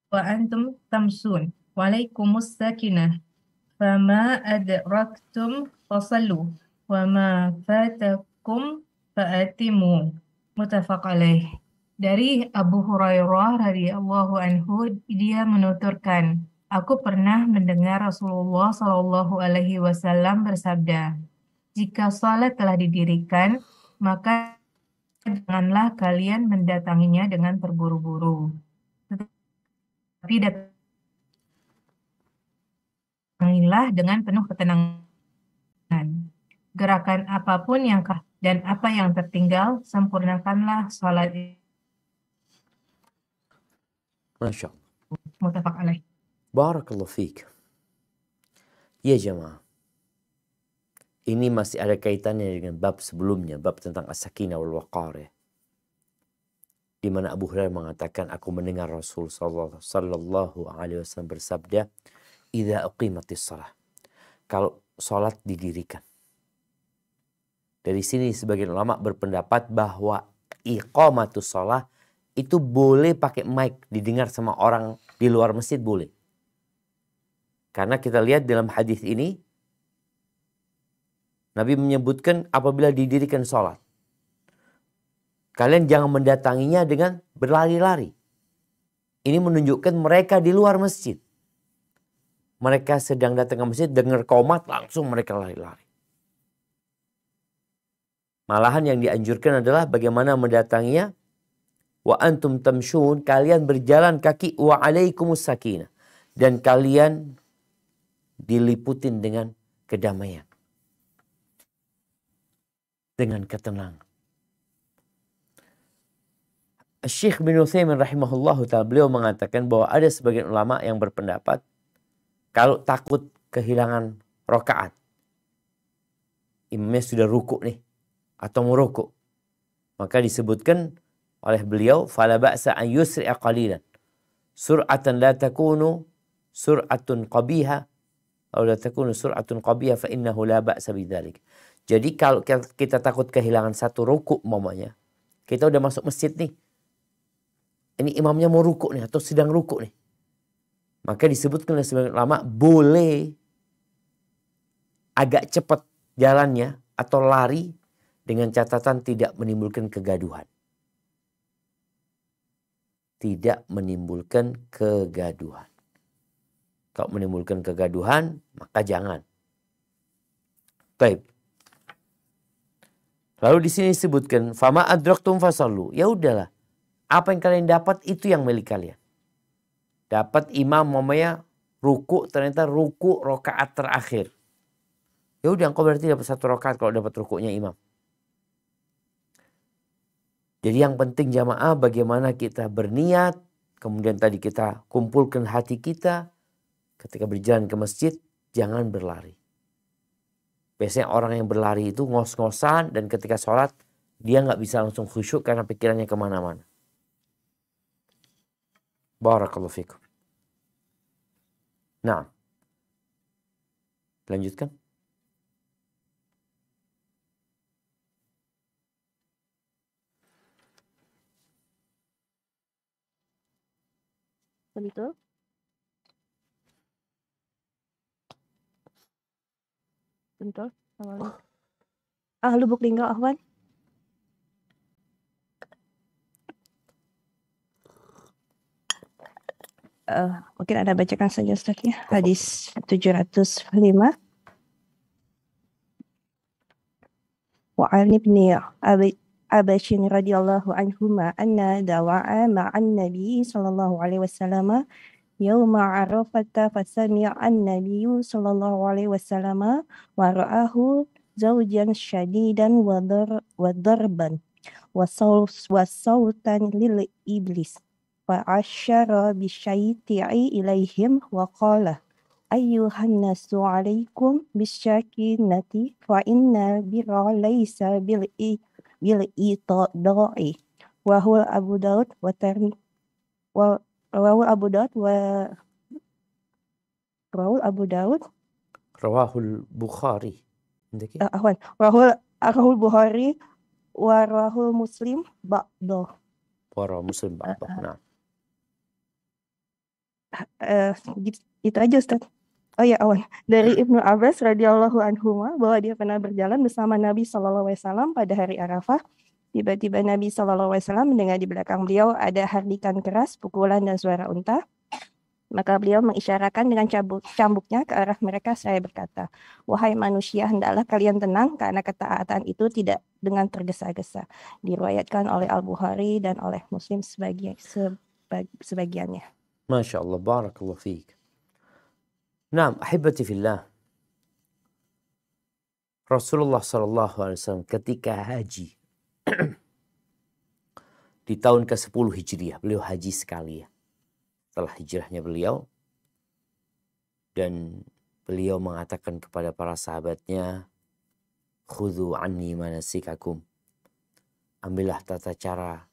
wa antum tamsun walaikumus sakinah fama adraktum fasallu wa ma fatakum fa'atimu. Muttafaq alaih. Dari Abu Hurairah radhiyallahu anhu, dia menuturkan, aku pernah mendengar Rasulullah Shallallahu alaihi wasallam bersabda, jika salat telah didirikan, maka janganlah kalian mendatanginya dengan terburu-buru. Tetapi datangilah dengan penuh ketenangan. Gerakan apapun yang dan apa yang tertinggal, sempurnakanlah salat. Masya Allah. Muttafaq alaih. Barakallahu fiik. Ya jemaah. Ini masih ada kaitannya dengan bab sebelumnya, bab tentang as-sakinah wal waqar. Di mana Abu Hurairah mengatakan, aku mendengar Rasul sallallahu alaihi wasallam bersabda, idza uqimatis shalah. Kalau salat didirikan. Dari sini sebagian ulama berpendapat bahwa iqamatus shalah itu boleh pakai mic, didengar sama orang di luar masjid boleh. Karena kita lihat dalam hadis ini, Nabi menyebutkan apabila didirikan sholat, kalian jangan mendatanginya dengan berlari-lari. Ini menunjukkan mereka di luar masjid. Mereka sedang datang ke masjid, dengar qomat, langsung mereka lari-lari. Malahan yang dianjurkan adalah bagaimana mendatanginya. Wa antum tamshun, kalian berjalan kaki, wa alaikumus sakinah, dan kalian diliputin dengan kedamaian. dengan ketenangan. Syekh bin Utsaimin rahimahullahu ta'ala, beliau mengatakan bahwa ada sebagian ulama yang berpendapat kalau takut kehilangan rakaat, imamnya sudah ruku nih atau mau ruku, maka disebutkan oleh beliau fala ba'sa an yusri'a qalilan sur'atan la takunu sur'atun qabiha atau la takunu sur'atun qabiha fa innahu la ba'sa bidzalik. Jadi kalau kita takut kehilangan satu ruku umpamanya, kita udah masuk masjid nih, ini imamnya mau ruku nih atau sedang ruku nih, maka disebutkan oleh sebagian ulama boleh agak cepat jalannya atau lari dengan catatan tidak menimbulkan kegaduhan. Tidak menimbulkan kegaduhan. Kalau menimbulkan kegaduhan, maka jangan. Baik. Lalu di sini disebutkan fama adraktum fasallu. Ya udahlah. Apa yang kalian dapat itu yang milik kalian. Dapat imam mamanya ruku, ternyata ruku rakaat terakhir. Ya udah, engkau berarti dapat satu rakaat kalau dapat rukunya imam. Jadi yang penting jamaah bagaimana kita berniat, kemudian tadi kita kumpulkan hati kita ketika berjalan ke masjid, jangan berlari. Biasanya orang yang berlari itu ngos-ngosan dan ketika sholat dia nggak bisa langsung khusyuk karena pikirannya kemana-mana. Barakallahu fikum. Nah, lanjutkan. Betul. Betul. Lubuk linggau Ahwan. Mungkin Anda bacakan saja Ustaznya. Hadis 705. Wa 'an ibni Abashin radhiyallahu anhuma anna dawa'a ma'an nabi sallallahu alaihi wasallam yawma Arafata fasami'a an-nabiyyu sallallahu alaihi wasallam wa ra'ahu zawjan shadidan wa darban wa sawtan lil iblis fa asyara bisyai'i ilaihim wa qala ayyuhan nasu alaikum bisyakinati fa inna birra laysa bil itada'i wa huwa Abu Daud wa Rawahul Bukhari. Rawahul Bukhari wa rawahul Muslim ba'dah. Nah. Itu aja Ustaz. Oh ya Awan, dari Ibnu Abbas radhiyallahu anhu bahwa dia pernah berjalan bersama Nabi sallallahu alaihi wasallam pada hari Arafah. Tiba-tiba Nabi sallallahu alaihi wasallam mendengar di belakang beliau ada hardikan keras, pukulan dan suara unta. Maka beliau mengisyaratkan dengan cambuknya ke arah mereka. Saya berkata, wahai manusia, hendaklah kalian tenang karena ketaatan itu tidak dengan tergesa-gesa. Diriwayatkan oleh Al-Bukhari dan oleh Muslim sebagiannya. Masya Allah, barakallahu fiik. Nah, ahibati fillah. Rasulullah SAW ketika haji di tahun ke-10 Hijriah, beliau haji sekali ya. Setelah hijrahnya beliau, dan beliau mengatakan kepada para sahabatnya, khudhu anni manasikakum. Ambillah tata cara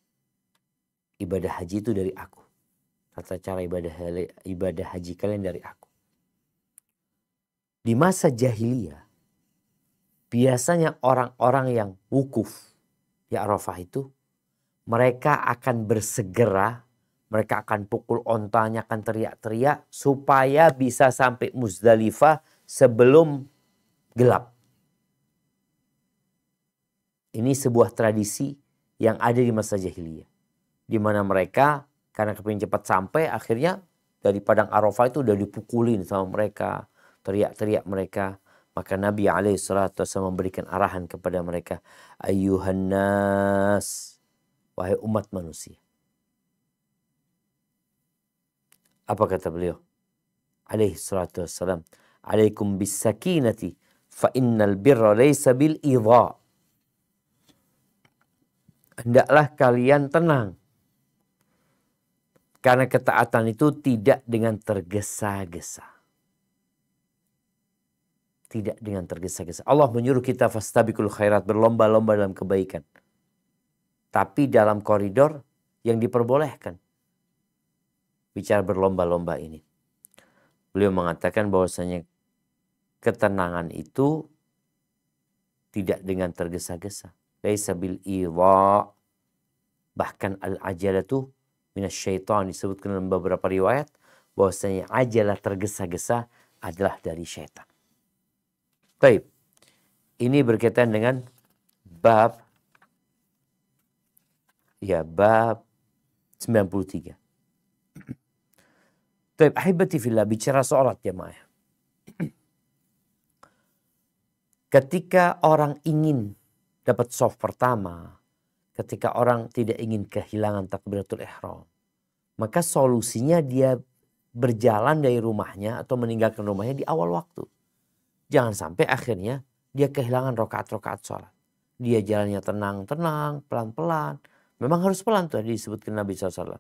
ibadah haji itu dari aku. Tata cara ibadah haji kalian dari aku. Di masa jahiliyah, biasanya orang-orang yang wukuf di Arafah itu, mereka akan bersegera, mereka akan pukul ontanya, akan teriak-teriak supaya bisa sampai Muzdalifah sebelum gelap. Ini sebuah tradisi yang ada di masa jahiliyah. Di mana mereka karena kepingin cepat sampai, akhirnya dari padang Arafah itu udah dipukulin sama mereka, teriak-teriak mereka. Maka Nabi SAW memberikan arahan kepada mereka, ayyuhan nas, wahai umat manusia. Apa kata beliau? SAW, alaikum bis sakinati fa innal birra laysa bil idha. hendaklah kalian tenang. Karena ketaatan itu tidak dengan tergesa-gesa. Tidak dengan tergesa-gesa. Allah menyuruh kita fastabiqul khairat, berlomba-lomba dalam kebaikan. Tapi dalam koridor yang diperbolehkan. Bicara berlomba-lomba ini. Beliau mengatakan bahwasanya ketenangan itu tidak dengan tergesa-gesa. Laisa bil idha. Bahkan al-ajalatu minasyaitan, disebutkan dalam beberapa riwayat bahwasanya ajalah tergesa-gesa adalah dari syaitan. Baik. Ini berkaitan dengan bab 93. Baik, ahibati fillah, bicara sholat jemaah. Ketika orang ingin dapat shaf pertama, ketika orang tidak ingin kehilangan takbiratul ihram, maka solusinya dia berjalan dari rumahnya atau meninggalkan rumahnya di awal waktu. Jangan sampai akhirnya dia kehilangan rakaat-rakaat sholat. Dia jalannya tenang-tenang, pelan-pelan. Memang harus pelan tuh disebutkan Nabi SAW.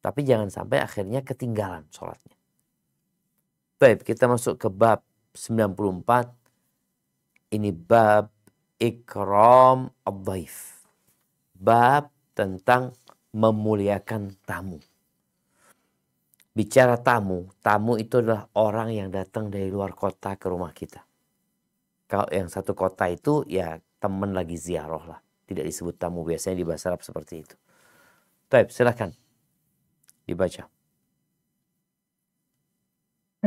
Tapi jangan sampai akhirnya ketinggalan sholatnya. Baik, kita masuk ke bab 94. Ini bab ikram ad-dhaif. Bab tentang memuliakan tamu. Bicara tamu, tamu itu adalah orang yang datang dari luar kota ke rumah kita. Kalau yang satu kota itu ya teman lagi ziarah lah. Tidak disebut tamu, biasanya di bahasa Arab seperti itu. Baik, silakan dibaca.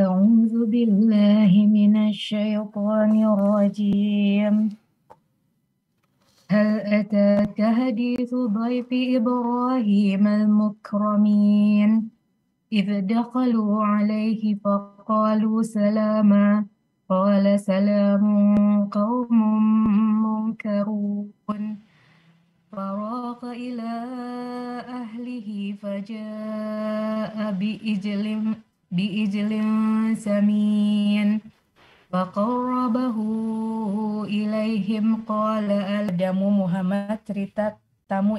A'udzu billahi minasyaitonir rajim. Hal ataka haditsu dhaifi Ibrahim al-mukramin. إذ دخلوا عليه فقالوا سلاما قال سلام قوم منكرون فراغ إلى أهله فجاء بإجل سمين فقربه إليهم قال Adamu Muhammad cerita tamu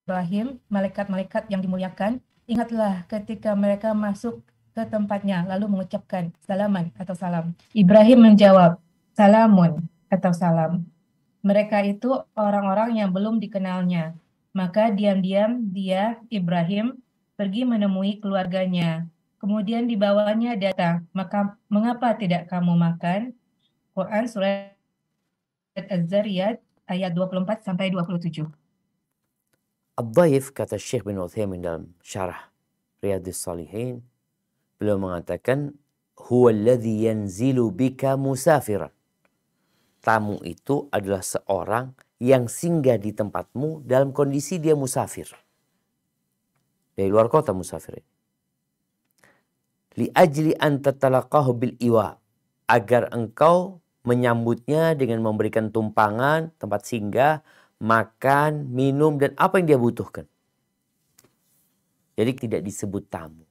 Ibrahim, malaikat-malaikat yang dimuliakan, ingatlah ketika mereka masuk ke tempatnya lalu mengucapkan salaman atau salam. Ibrahim menjawab, salamun atau salam. Mereka itu orang-orang yang belum dikenalnya. Maka diam-diam dia, Ibrahim, pergi menemui keluarganya. Kemudian dibawanya datang, maka mengapa tidak kamu makan? Quran Surat Az-Zariyat ayat 24-27. Ad-dhaif, kata Syekh bin Utsaimin dalam syarah Riyadhus Shalihin, beliau mengatakan huwa alladhi yanzilu bika musafiran. Tamu itu adalah seorang yang singgah di tempatmu dalam kondisi dia musafir. Dari luar kota musafir. Li ajli an tatalaqahu bil iwa, agar engkau menyambutnya dengan memberikan tumpangan, tempat singgah, makan, minum, dan apa yang dia butuhkan. Jadi tidak disebut tamu.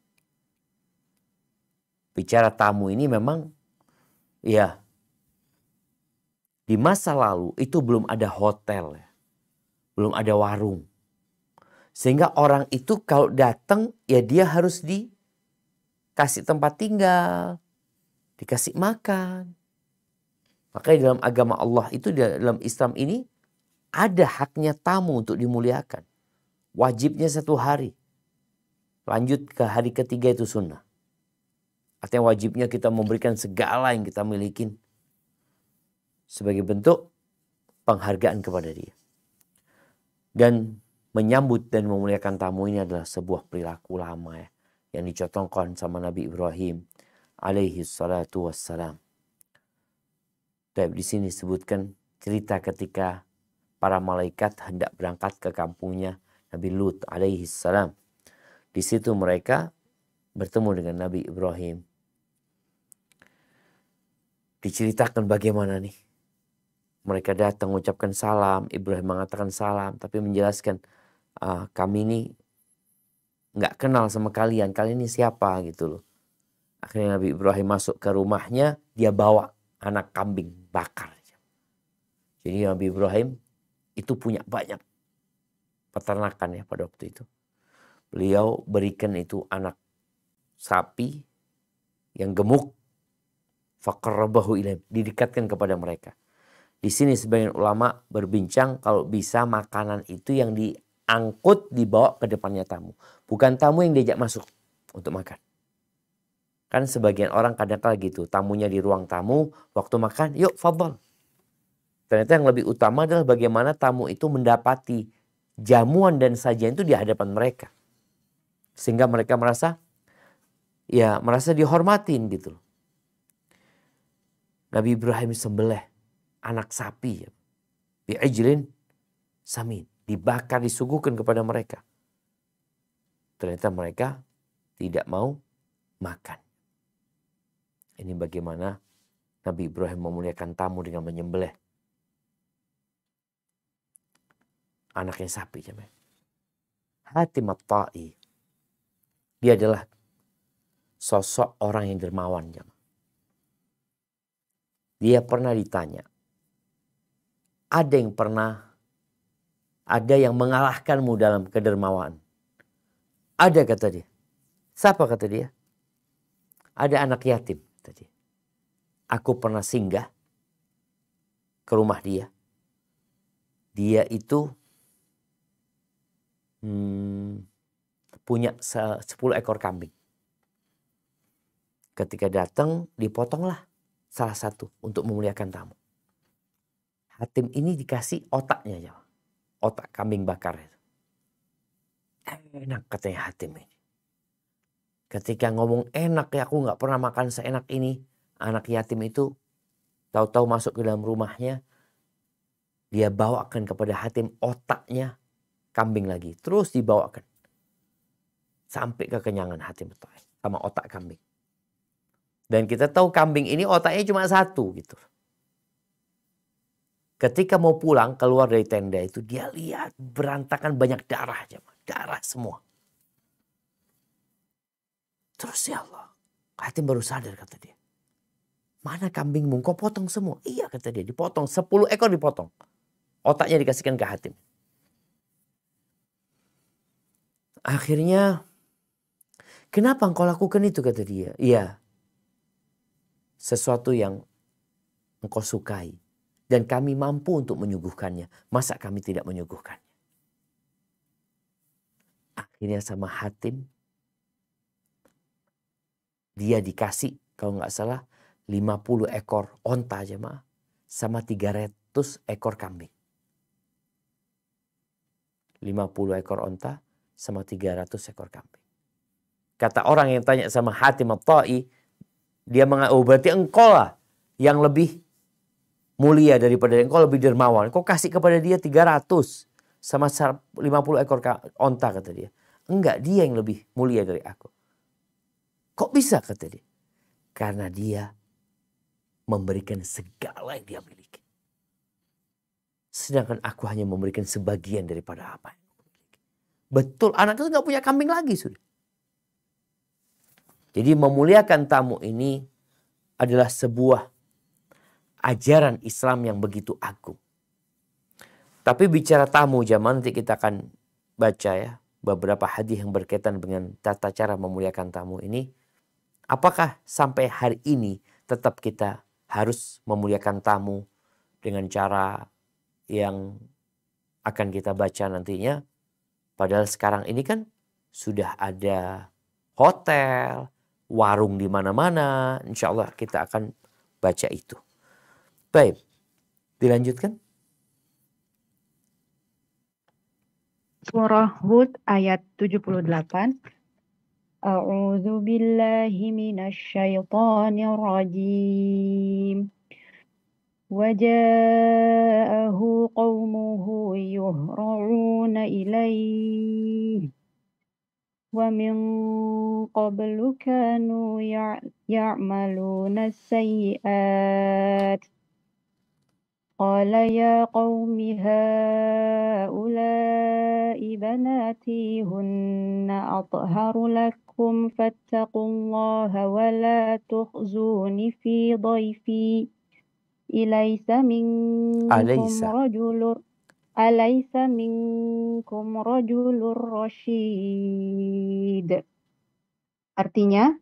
Bicara tamu ini memang, ya, di masa lalu itu belum ada hotel, belum ada warung. Sehingga orang itu kalau datang, ya dia harus dikasih tempat tinggal, dikasih makan. Makanya dalam agama Allah itu, dalam Islam ini, ada haknya tamu untuk dimuliakan. Wajibnya 1 hari. Lanjut ke hari ketiga itu sunnah. Artinya wajibnya kita memberikan segala yang kita miliki sebagai bentuk penghargaan kepada dia. Dan menyambut dan memuliakan tamu ini adalah sebuah perilaku lama ya, yang dicontohkan sama Nabi Ibrahim alaihi salatu wassalam. Dan di sini disebutkan cerita ketika para malaikat hendak berangkat ke kampungnya Nabi Lut alaihi salam. Di situ mereka bertemu dengan Nabi Ibrahim. Diceritakan bagaimana nih. Mereka datang mengucapkan salam, Ibrahim mengatakan salam, tapi menjelaskan, kami ini nggak kenal sama kalian ini siapa gitu loh. Akhirnya Nabi Ibrahim masuk ke rumahnya, dia bawa anak kambing bakar. Jadi Nabi Ibrahim itu punya banyak peternakan ya pada waktu itu. Beliau berikan itu anak sapi yang gemuk, faqarrabahu ilaihim, didekatkan kepada mereka. Di sini sebagian ulama berbincang kalau bisa makanan itu yang diangkut dibawa ke depannya tamu, bukan tamu yang diajak masuk untuk makan. Kan sebagian orang kadang-kadang gitu, tamunya di ruang tamu, waktu makan, yuk fadhal. Ternyata yang lebih utama adalah bagaimana tamu itu mendapati jamuan dan sajian itu di hadapan mereka. Sehingga mereka merasa dihormatin gitu. Nabi Ibrahim sembelih anak sapi ya. Bi'ijlin samin. Dibakar, disuguhkan kepada mereka. Ternyata mereka tidak mau makan. Ini bagaimana Nabi Ibrahim memuliakan tamu dengan menyembelih anaknya sapi. Hatim at-Ta'i. Dia adalah sosok orang yang dermawan. Dia pernah ditanya. Ada yang mengalahkanmu dalam kedermawaan. Ada, kata dia. Siapa, kata dia? Ada anak yatim. Tadi. Aku pernah singgah ke rumah dia. Dia itu punya 10 ekor kambing. Ketika datang, dipotonglah salah satu untuk memuliakan tamu. Hatim ini dikasih otaknya ya. Otak kambing bakar itu. Enak, katanya Hatim ini. Ketika ngomong enak ya, aku gak pernah makan seenak ini. Anak yatim itu tahu-tahu masuk ke dalam rumahnya. Dia bawakan kepada Hatim otaknya kambing lagi. Terus dibawakan. Sampai kekenyangan Hatim sama otak kambing. Dan kita tahu kambing ini otaknya cuma satu gitu. Ketika mau pulang keluar dari tenda itu, dia lihat berantakan banyak darah. Darah semua. Terus ya Allah, Hatim baru sadar, kata dia. Mana kambingmu? Kau potong semua? Iya, kata dia, dipotong. 10 ekor dipotong. Otaknya dikasihkan ke Hatim. Akhirnya, kenapa engkau lakukan itu, kata dia? Iya, sesuatu yang engkau sukai. Dan kami mampu untuk menyuguhkannya. Masa kami tidak menyuguhkannya? Akhirnya sama Hatim, dia dikasih, kalau nggak salah, 50 ekor onta jemaah. Sama 300 ekor kambing. 50 ekor onta sama 300 ekor kambing. Kata orang yang tanya sama Hatim at-Ta'i, dia mengatakan, berarti engkau lah yang lebih mulia daripada engkau, lebih dermawan. Kau kasih kepada dia 300 sama 50 ekor onta, kata dia. Enggak, dia yang lebih mulia dari aku. Kok bisa, kata dia? Karena dia memberikan segala yang dia miliki. Sedangkan aku hanya memberikan sebagian daripada apa yang aku miliki. Betul, anak itu gak punya kambing lagi sudah. Jadi memuliakan tamu ini adalah sebuah ajaran Islam yang begitu agung. Tapi bicara tamu zaman, nanti kita akan baca ya beberapa hadis yang berkaitan dengan tata cara memuliakan tamu ini. Apakah sampai hari ini tetap kita harus memuliakan tamu dengan cara yang akan kita baca nantinya? Padahal sekarang ini kan sudah ada hotel, warung di mana-mana. Insya Allah kita akan baca itu. Baik, dilanjutkan. Surah Hud ayat 78. A'udzu billahi minasy syaithanir rajim. Waja'ahu qaumuhu yuhra'una ilaihi wa min qablu kanu ya'maluna as-sayyi'at. Qala ya qaumi haula'i banati hunna atharu lakum fattaqullaha wa la tukhzuni fi dhayfi. Alaysa Alaysa minkum rajulur rasyid. Artinya,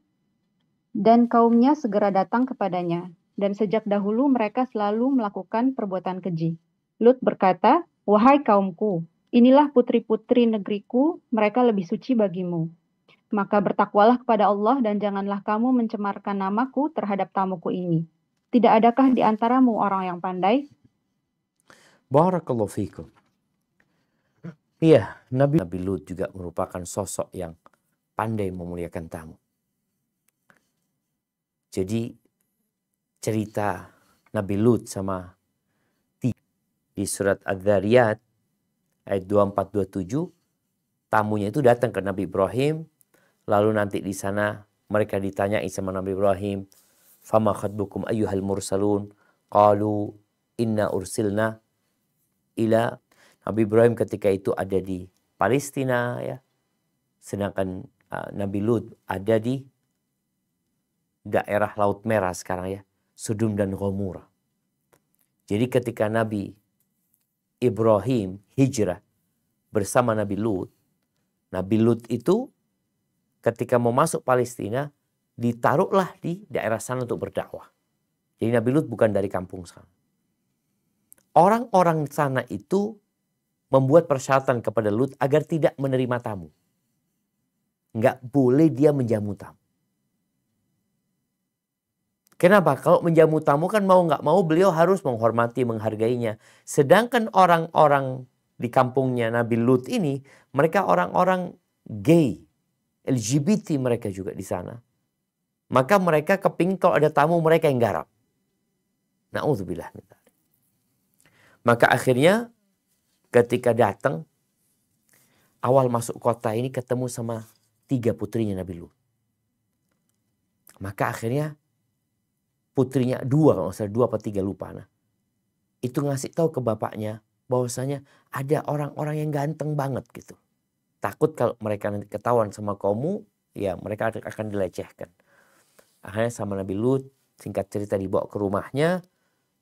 dan kaumnya segera datang kepadanya. Dan sejak dahulu mereka selalu melakukan perbuatan keji. Lut berkata, wahai kaumku, inilah putri-putri negeriku, mereka lebih suci bagimu. Maka bertakwalah kepada Allah dan janganlah kamu mencemarkan namaku terhadap tamuku ini. Tidak adakah di antaramu orang yang pandai? Barakallahu fikum. Iya, Nabi Lut juga merupakan sosok yang pandai memuliakan tamu. Jadi cerita Nabi Lut sama di surat Adz-Dzariyat ayat 24-27, tamunya itu datang ke Nabi Ibrahim, lalu nanti di sana mereka ditanyai sama Nabi Ibrahim, fama khatbukum ayyuhal mursalun, qalu inna ursilna ila. Nabi Ibrahim ketika itu ada di Palestina ya. Sedangkan Nabi Lut ada di daerah Laut Merah sekarang ya, Sodom dan Gomora. Jadi ketika Nabi Ibrahim hijrah bersama Nabi Lut itu ketika mau masuk Palestina ditaruhlah di daerah sana untuk berdakwah. Jadi Nabi Lut bukan dari kampung sana. Orang-orang sana itu membuat persyaratan kepada Lut agar tidak menerima tamu. Nggak boleh dia menjamu tamu. Kenapa? Kalau menjamu tamu kan mau nggak mau beliau harus menghormati, menghargainya. Sedangkan orang-orang di kampungnya Nabi Lut ini, mereka orang-orang gay, LGBT mereka juga di sana. Maka mereka kepingin kalau ada tamu mereka yang garap. Na'udzubillah. Maka akhirnya ketika datang, awal masuk kota ini ketemu sama 3 putrinya Nabi Lut. Maka akhirnya putrinya 2, kalau nggak salah 2 atau 3 lupa. Nah, itu ngasih tahu ke bapaknya bahwasanya ada orang-orang yang ganteng banget gitu. Takut kalau mereka nanti ketahuan sama kaummu, ya mereka akan dilecehkan. Akhirnya sama Nabi Lut, singkat cerita dibawa ke rumahnya.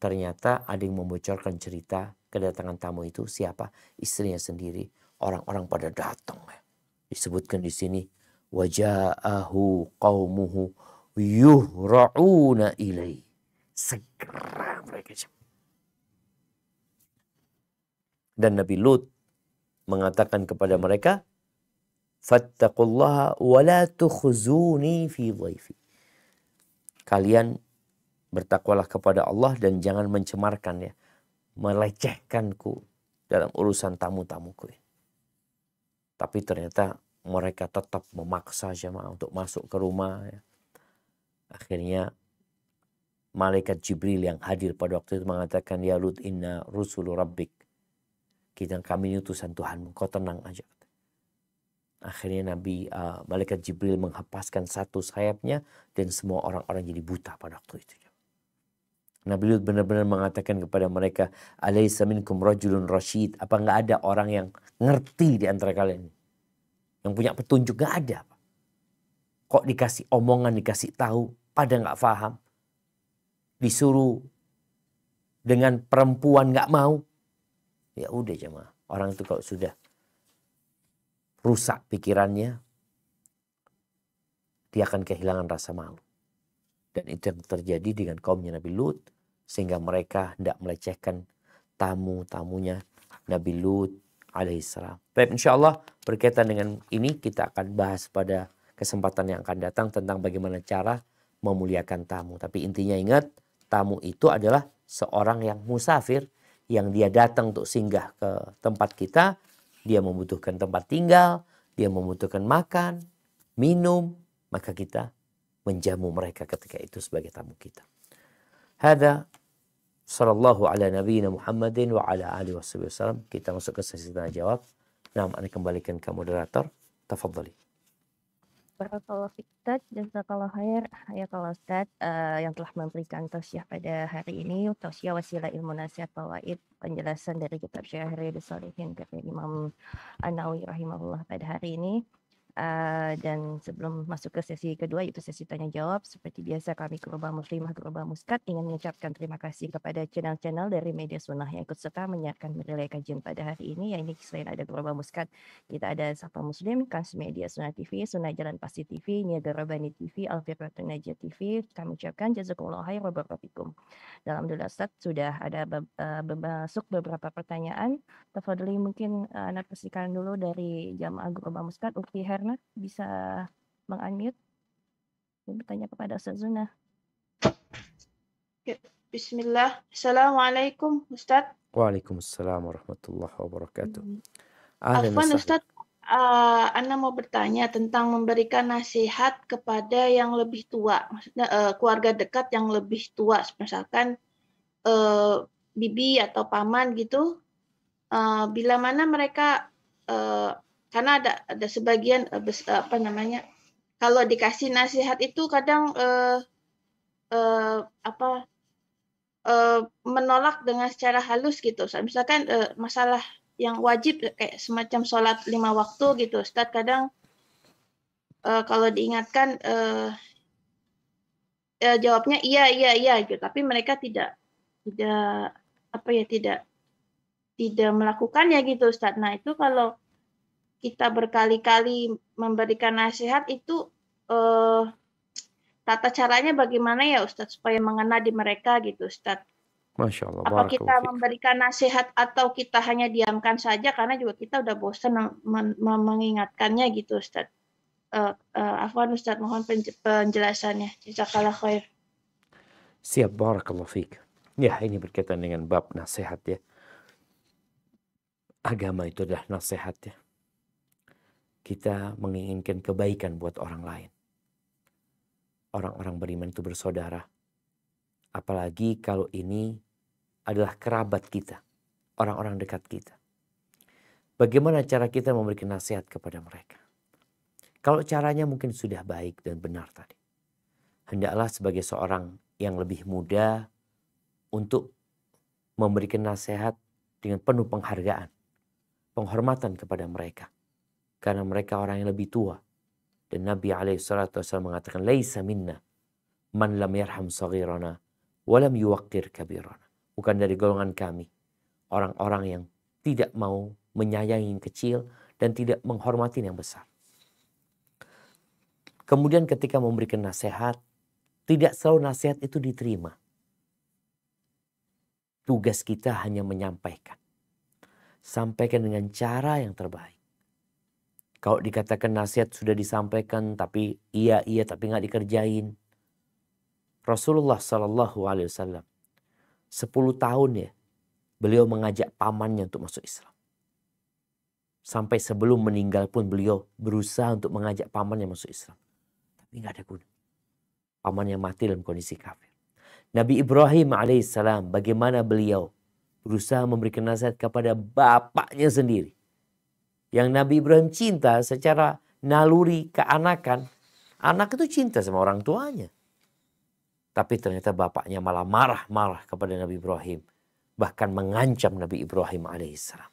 Ternyata ada yang membocorkan cerita kedatangan tamu itu siapa? Istrinya sendiri. Orang-orang pada datang. Disebutkan di sini, waja'ahu qaumuhu yuhra'una ilai. Segera mereka. Dan Nabi Lut mengatakan kepada mereka, fattaqullaha wa la tukhzuni fi dhaifi. Kalian bertakwalah kepada Allah dan jangan mencemarkan ya, melecehkanku dalam urusan tamu-tamuku. Tapi ternyata mereka tetap memaksa jemaah untuk masuk ke rumah. Ya. Akhirnya malaikat Jibril yang hadir pada waktu itu mengatakan, ya Lut, inna rusulu rabbik. Kami ini utusan Tuhanmu, kau tenang aja. Akhirnya malaikat Jibril menghempaskan satu sayapnya dan semua orang-orang jadi buta pada waktu itu. Nabi Lut benar-benar mengatakan kepada mereka, alaysa minkum rajulun rasyid. Apa nggak ada orang yang ngerti di antara kalian? Yang punya petunjuk nggak ada. Kok dikasih omongan, dikasih tahu, pada nggak paham. Disuruh dengan perempuan nggak mau. Ya udah jemaah. Orang itu kalau sudah rusak pikirannya, dia akan kehilangan rasa malu. Dan itu yang terjadi dengan kaumnya Nabi Lut. Sehingga mereka tidak melecehkan tamu-tamunya Nabi Lut alaihissalam. Baik, insya Allah berkaitan dengan ini kita akan bahas pada kesempatan yang akan datang tentang bagaimana cara memuliakan tamu. Tapi intinya ingat, tamu itu adalah seorang yang musafir, yang dia datang untuk singgah ke tempat kita. Dia membutuhkan tempat tinggal, dia membutuhkan makan, minum, maka kita menjamu mereka ketika itu sebagai tamu kita. Hada sallallahu ala nabiyina Muhammadin wa ala alihi wasallam. Kita masuk ke sesi tanya jawab. Nah, Anda kembalikan ke moderator. Tafadhali. Barakallahu fiik Ustaz, jazakallahu khair. Hayakallah Ustaz yang telah memberikan tausiah pada hari ini, tausiah wasilah ilmu nasihat fawaid, penjelasan dari kitab Syarah Riyadhus Shalihin karya Imam An-Nawawi rahimahullah pada hari ini. Dan sebelum masuk ke sesi kedua, yaitu sesi tanya jawab, seperti biasa kami Gerobak Muslimah Gerobak Muskat ingin mengucapkan terima kasih kepada channel-channel dari media sunnah yang ikut serta menyiarkan relay kajian pada hari ini. Yang ini selain ada Gerobak Muskat, kita ada Sapa Muslim, Kans Media Sunnah TV, Sunnah Jalan Pasti TV, Niaga Rabbani TV, Al-Firqatun Najiyah TV. Kami ucapkan jazakumullah khair wa barakallahu. Alhamdulillah Ustaz, sudah ada masuk beberapa pertanyaan. Tafadhali mungkin Anda persilakan dulu dari jamaah Gerobak Muskat. Ukti Herna bisa meng-unmute dan bertanya kepada Ustaz Zuna. Bismillah. Assalamualaikum Ustaz. Waalaikumsalam warahmatullahi wabarakatuh. Ahlan Afwan wasahlan. Ustaz, Ana mau bertanya tentang memberikan nasihat kepada yang lebih tua, maksudnya keluarga dekat yang lebih tua, misalkan bibi atau paman gitu. Bila mana mereka karena ada sebagian kalau dikasih nasihat itu kadang menolak dengan secara halus gitu. Misalkan masalah yang wajib kayak semacam sholat 5 waktu gitu, Ustaz, kadang kalau diingatkan jawabnya iya gitu, tapi mereka tidak melakukannya gitu, Ustaz. Nah, itu kalau kita berkali-kali memberikan nasihat itu tata caranya bagaimana ya Ustaz supaya mengena di mereka gitu, Ustaz. Masya Allah, Apa kita barakallahu fiik. memberikan nasihat atau kita hanya diamkan saja karena juga kita udah bosan mengingatkannya gitu, Ustaz. Afwan Ustaz, mohon penjelasannya. Jazakallah khair. Siap, barakallahu fiik. Ya, ini berkaitan dengan bab nasihat ya. Agama itu adalah nasihat ya. Kita menginginkan kebaikan buat orang lain. Orang-orang beriman itu bersaudara. Apalagi kalau ini adalah kerabat kita, orang-orang dekat kita. Bagaimana cara kita memberikan nasihat kepada mereka? Kalau caranya mungkin sudah baik dan benar tadi, hendaklah sebagai seorang yang lebih muda untuk memberikan nasihat dengan penuh penghargaan, penghormatan kepada mereka. Karena mereka orang yang lebih tua. Dan Nabi SAW mengatakan, Laisa minna man lam yarham saghirana walam yuwaqqir kabirana. Bukan dari golongan kami. Orang-orang yang tidak mau menyayangi yang kecil dan tidak menghormati yang besar. Kemudian ketika memberikan nasihat, tidak selalu nasihat itu diterima. Tugas kita hanya menyampaikan. Sampaikan dengan cara yang terbaik. Kalau dikatakan nasihat sudah disampaikan tapi iya tapi nggak dikerjain. Rasulullah SAW 10 tahun ya beliau mengajak pamannya untuk masuk Islam. Sampai sebelum meninggal pun beliau berusaha untuk mengajak pamannya masuk Islam. Tapi nggak ada guna. Pamannya mati dalam kondisi kafir. Nabi Ibrahim alaihissalam bagaimana beliau berusaha memberikan nasihat kepada bapaknya sendiri. Yang Nabi Ibrahim cinta secara naluri keanakan. Anak itu cinta sama orang tuanya. Tapi ternyata bapaknya malah marah-marah kepada Nabi Ibrahim. Bahkan mengancam Nabi Ibrahim alaihissalam.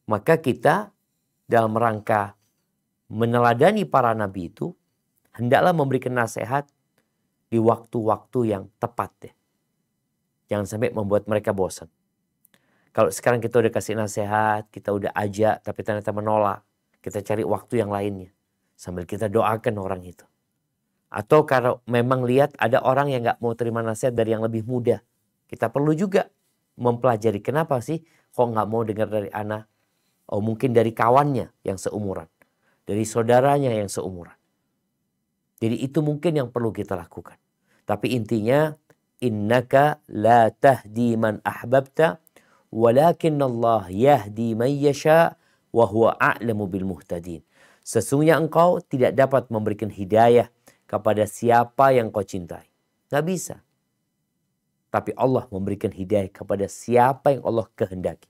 Maka kita dalam rangka meneladani para nabi itu. Hendaklah memberikan nasihat di waktu-waktu yang tepat. Ya. Jangan sampai membuat mereka bosan. Kalau sekarang kita udah kasih nasihat, kita udah ajak, tapi ternyata menolak. Kita cari waktu yang lainnya. Sambil kita doakan orang itu. Atau kalau memang lihat ada orang yang gak mau terima nasihat dari yang lebih muda. Kita perlu juga mempelajari kenapa sih kok gak mau dengar dari anak. Oh mungkin dari kawannya yang seumuran. Dari saudaranya yang seumuran. Jadi itu mungkin yang perlu kita lakukan. Tapi intinya, innaka la tahdi man ahbabta. Walakin Allah yahdi man yasha wa huwa a'lamu bil muhtadin. Sesungguhnya engkau tidak dapat memberikan hidayah kepada siapa yang kau cintai. Gak bisa. Tapi Allah memberikan hidayah kepada siapa yang Allah kehendaki.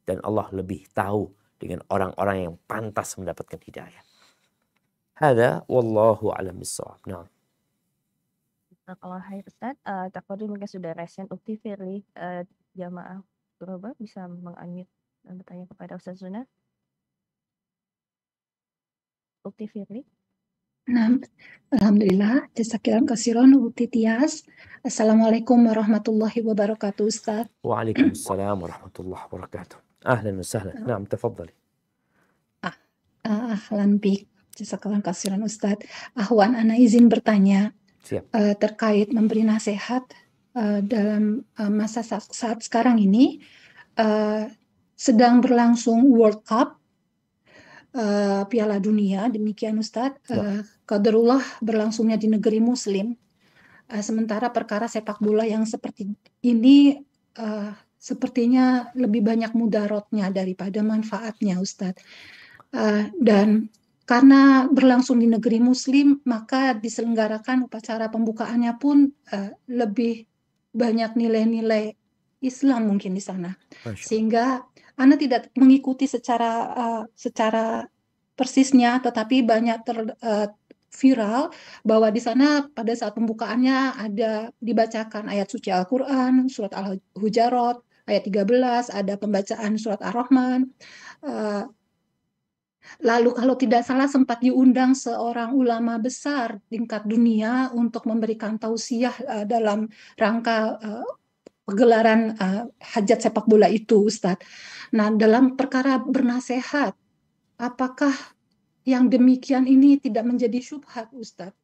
Dan Allah lebih tahu dengan orang-orang yang pantas mendapatkan hidayah. Hada wallahu a'lam bissawab. Nah. Kalau hai Ustaz, takdir mungkin sudah resen Ukti Firly, jamaah Gerobak bisa meng-unmute dan bertanya kepada Ustaz Zuna. Ukti Firly. Nah, alhamdulillah, jazakallahu khairan Ukti Tias. Assalamualaikum warahmatullahi wabarakatuh, Ustaz. Waalaikumsalam warahmatullahi wabarakatuh. Ahlan wa sahlan. Naam, tafadhali. Ahlan bik, jazakallahu khairan Ustaz. Ahwan, ana izin bertanya Siap. terkait memberi nasihat dalam masa saat sekarang ini sedang berlangsung World Cup Piala Dunia, demikian Ustadz. Qadarullah berlangsungnya di negeri Muslim. Sementara perkara sepak bola yang seperti ini sepertinya lebih banyak mudaratnya daripada manfaatnya, Ustadz. Dan karena berlangsung di negeri Muslim, maka diselenggarakan upacara pembukaannya pun lebih banyak nilai-nilai Islam mungkin di sana. Sehingga Ana tidak mengikuti secara persisnya, tetapi banyak viral bahwa di sana pada saat pembukaannya ada dibacakan ayat suci Al-Quran, surat Al-Hujarat, ayat 13, ada pembacaan surat Ar-Rahman. Lalu kalau tidak salah sempat diundang seorang ulama besar tingkat dunia untuk memberikan tausiah dalam rangka pegelaran hajat sepak bola itu, Ustadz. Nah, dalam perkara bernasehat, apakah yang demikian ini tidak menjadi syubhat, Ustadz?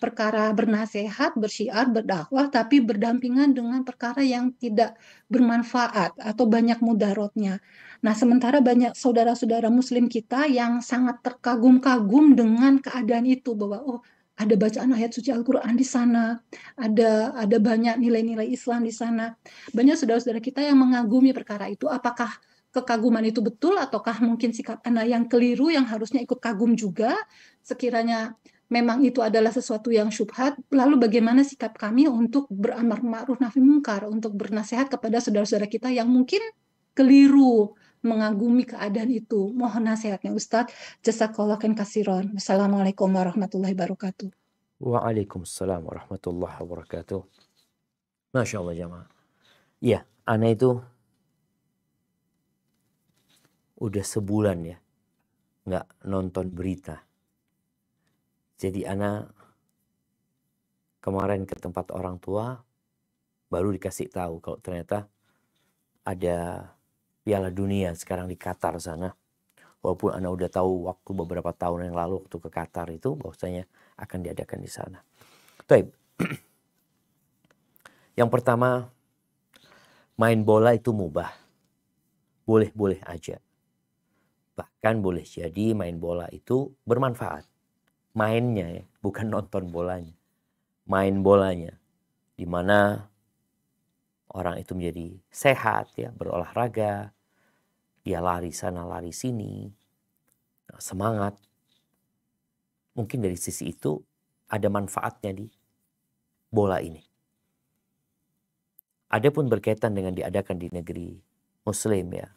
Perkara bernasehat, bersyiar, berdakwah, tapi berdampingan dengan perkara yang tidak bermanfaat atau banyak mudaratnya. Nah, sementara banyak saudara-saudara Muslim kita yang sangat terkagum-kagum dengan keadaan itu, bahwa ada bacaan ayat suci Al-Quran di sana, ada banyak nilai-nilai Islam di sana. Banyak saudara-saudara kita yang mengagumi perkara itu. Apakah kekaguman itu betul, ataukah mungkin sikap Anda yang keliru yang harusnya ikut kagum juga? Sekiranya memang itu adalah sesuatu yang syubhat, lalu bagaimana sikap kami untuk beramar ma'ruf nahi mungkar, untuk bernasihat kepada saudara-saudara kita yang mungkin keliru mengagumi keadaan itu? Mohon nasihatnya, Ustadz. Jazakallahu khairan. Assalamualaikum warahmatullahi wabarakatuh. Waalaikumsalam warahmatullahi wabarakatuh. Masya Allah jamaah. Iya, ana itu udah sebulan ya nggak nonton berita. Jadi ana kemarin ke tempat orang tua baru dikasih tahu kalau ternyata ada Piala Dunia sekarang di Qatar sana. Walaupun ana udah tahu waktu beberapa tahun yang lalu waktu ke Qatar itu bahwasanya akan diadakan di sana. Baik. Yang pertama, main bola itu mubah. Boleh-boleh aja. Bahkan boleh jadi main bola itu bermanfaat. Mainnya ya, bukan nonton bolanya. Main bolanya. Di mana orang itu menjadi sehat ya, berolahraga. Dia lari sana, lari sini. Semangat. Mungkin dari sisi itu ada manfaatnya di bola ini. Adapun berkaitan dengan diadakan di negeri Muslim ya.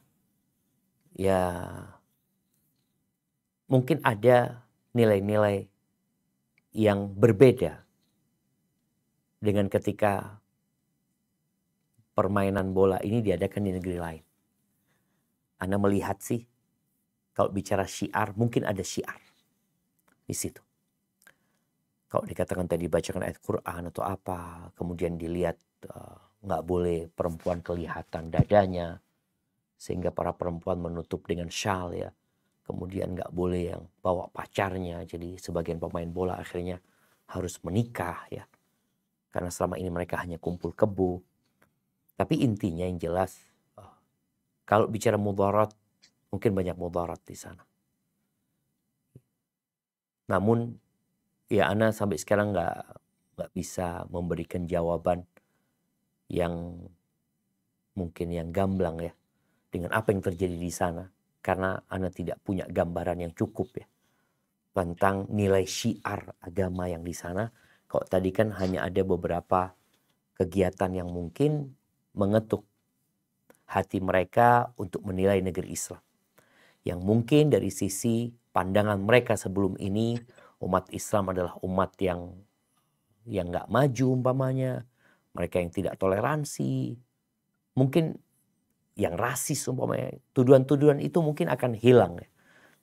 Ya mungkin ada nilai-nilai yang berbeda dengan ketika permainan bola ini diadakan di negeri lain. Anda melihat sih, kalau bicara syiar, mungkin ada syiar di situ. Kalau dikatakan tadi bacakan ayat Quran atau apa, kemudian dilihat nggak boleh perempuan kelihatan dadanya, sehingga para perempuan menutup dengan syal ya. Kemudian nggak boleh yang bawa pacarnya, jadi sebagian pemain bola akhirnya harus menikah ya. Karena selama ini mereka hanya kumpul kebo. Tapi intinya yang jelas, kalau bicara mudarat, mungkin banyak mudarat di sana. Namun, ya ana sampai sekarang nggak bisa memberikan jawaban yang mungkin yang gamblang ya dengan apa yang terjadi di sana, karena ana tidak punya gambaran yang cukup ya tentang nilai syiar agama yang di sana. Kalau tadi kan hanya ada beberapa kegiatan yang mungkin mengetuk hati mereka untuk menilai negeri Islam. Yang mungkin dari sisi pandangan mereka sebelum ini, umat Islam adalah umat yang nggak maju umpamanya, mereka yang tidak toleransi, mungkin yang rasis umpamanya, tuduhan-tuduhan itu mungkin akan hilang ya.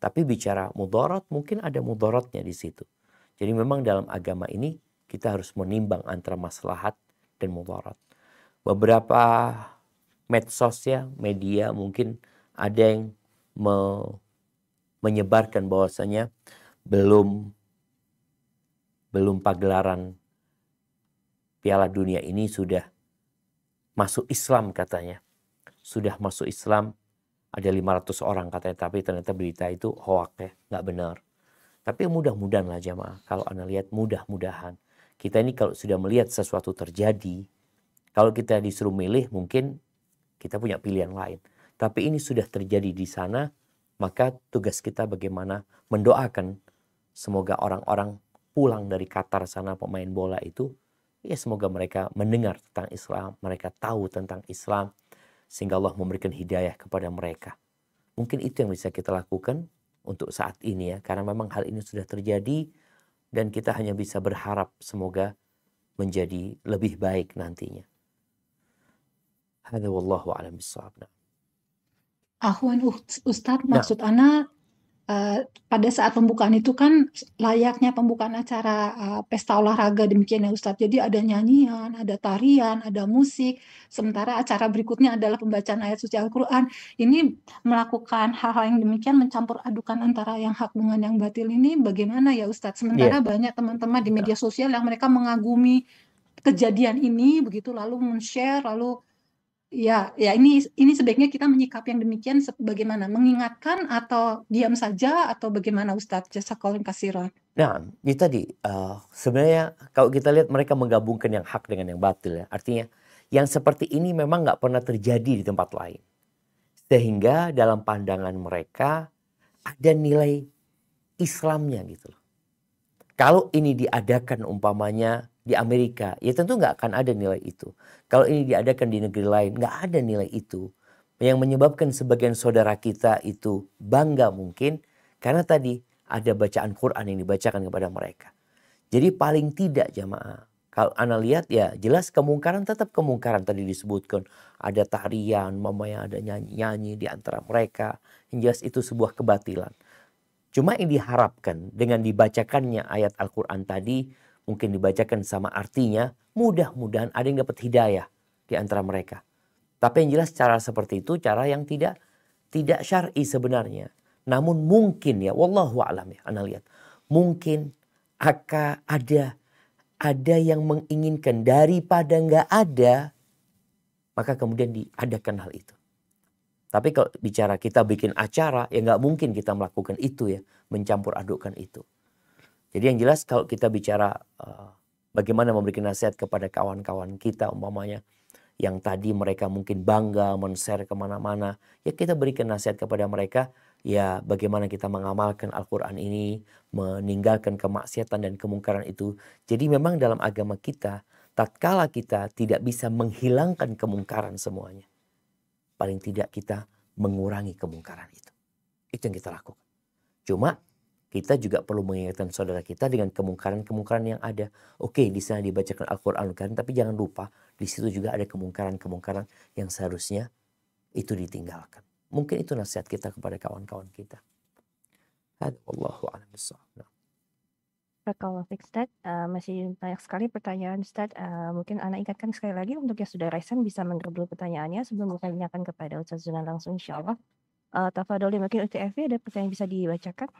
Tapi bicara mudarat, mungkin ada mudaratnya di situ. Jadi memang dalam agama ini kita harus menimbang antara maslahat dan mudarat. Beberapa medsos ya, media mungkin ada yang menyebarkan bahwasanya belum pagelaran Piala Dunia ini sudah masuk Islam katanya. Sudah masuk Islam ada 500 orang katanya, tapi ternyata berita itu hoak ya, nggak benar. Tapi mudah-mudahan lah jamaah, kalau Anda lihat mudah-mudahan. Kita ini kalau sudah melihat sesuatu terjadi, kalau kita disuruh milih mungkin kita punya pilihan lain. Tapi ini sudah terjadi di sana, maka tugas kita bagaimana mendoakan semoga orang-orang pulang dari Qatar sana, pemain bola itu, ya semoga mereka mendengar tentang Islam, mereka tahu tentang Islam, sehingga Allah memberikan hidayah kepada mereka. Mungkin itu yang bisa kita lakukan untuk saat ini ya, karena memang hal ini sudah terjadi dan kita hanya bisa berharap semoga menjadi lebih baik nantinya. Hadza wallahu a'lam bissawab. Ahwan Ustadz, maksud Ana pada saat pembukaan itu kan layaknya pembukaan acara pesta olahraga demikian ya Ustadz. Jadi ada nyanyian, ada tarian, ada musik. Sementara acara berikutnya adalah pembacaan ayat suci Al-Quran. Ini melakukan hal-hal yang demikian, mencampur adukan antara yang hak dengan yang batil ini bagaimana ya Ustadz? Sementara banyak teman-teman di media sosial yang mereka mengagumi kejadian ini, begitu lalu men-share, lalu ya ini sebaiknya kita menyikapi yang demikian bagaimana? Mengingatkan atau diam saja atau bagaimana Ustadz? Jazakallahu khairan. Nah, itu tadi sebenarnya kalau kita lihat mereka menggabungkan yang hak dengan yang batil ya. Artinya yang seperti ini memang nggak pernah terjadi di tempat lain. Sehingga dalam pandangan mereka ada nilai Islamnya gitu loh. Kalau ini diadakan umpamanya di Amerika, ya tentu nggak akan ada nilai itu. Kalau ini diadakan di negeri lain, nggak ada nilai itu. Yang menyebabkan sebagian saudara kita itu bangga mungkin karena tadi ada bacaan Quran yang dibacakan kepada mereka. Jadi paling tidak jamaah, kalau Anda lihat ya jelas kemungkaran tetap kemungkaran tadi disebutkan. Ada tarian, mamanya ada nyanyi-nyanyi di antara mereka. Yang jelas itu sebuah kebatilan. Cuma yang diharapkan dengan dibacakannya ayat Al-Quran tadi, mungkin dibacakan sama artinya, mudah-mudahan ada yang dapat hidayah di antara mereka. Tapi yang jelas cara seperti itu, cara yang tidak syar'i sebenarnya. Namun mungkin ya, wallahu a'lam ya, Anda lihat. Mungkin akan ada yang menginginkan daripada nggak ada, maka kemudian diadakan hal itu. Tapi kalau bicara kita bikin acara, ya nggak mungkin kita melakukan itu ya, mencampur adukkan itu. Jadi yang jelas kalau kita bicara bagaimana memberikan nasihat kepada kawan-kawan kita umpamanya, yang tadi mereka mungkin bangga men-share kemana-mana, ya kita berikan nasihat kepada mereka, ya bagaimana kita mengamalkan Al-Quran ini, meninggalkan kemaksiatan dan kemungkaran itu. Jadi memang dalam agama kita, tatkala kita tidak bisa menghilangkan kemungkaran semuanya, paling tidak kita mengurangi kemungkaran itu. Itu yang kita lakukan. Cuma kita juga perlu mengingatkan saudara kita dengan kemungkaran-kemungkaran yang ada. Oke, di sana dibacakan Al-Quran, tapi jangan lupa di situ juga ada kemungkaran-kemungkaran yang seharusnya itu ditinggalkan. Mungkin itu nasihat kita kepada kawan-kawan kita. Wallahu a'lam bishawab. Kalau Ustadz, masih banyak sekali pertanyaan Ustadz. Mungkin Ana ingatkan sekali lagi untuk yang sudah resen bisa menerima dulu pertanyaannya sebelum kita tanyakan kepada Ustadz Zunan langsung insya Allah. Tafadholi mungkin UTFV ada pertanyaan bisa dibacakan.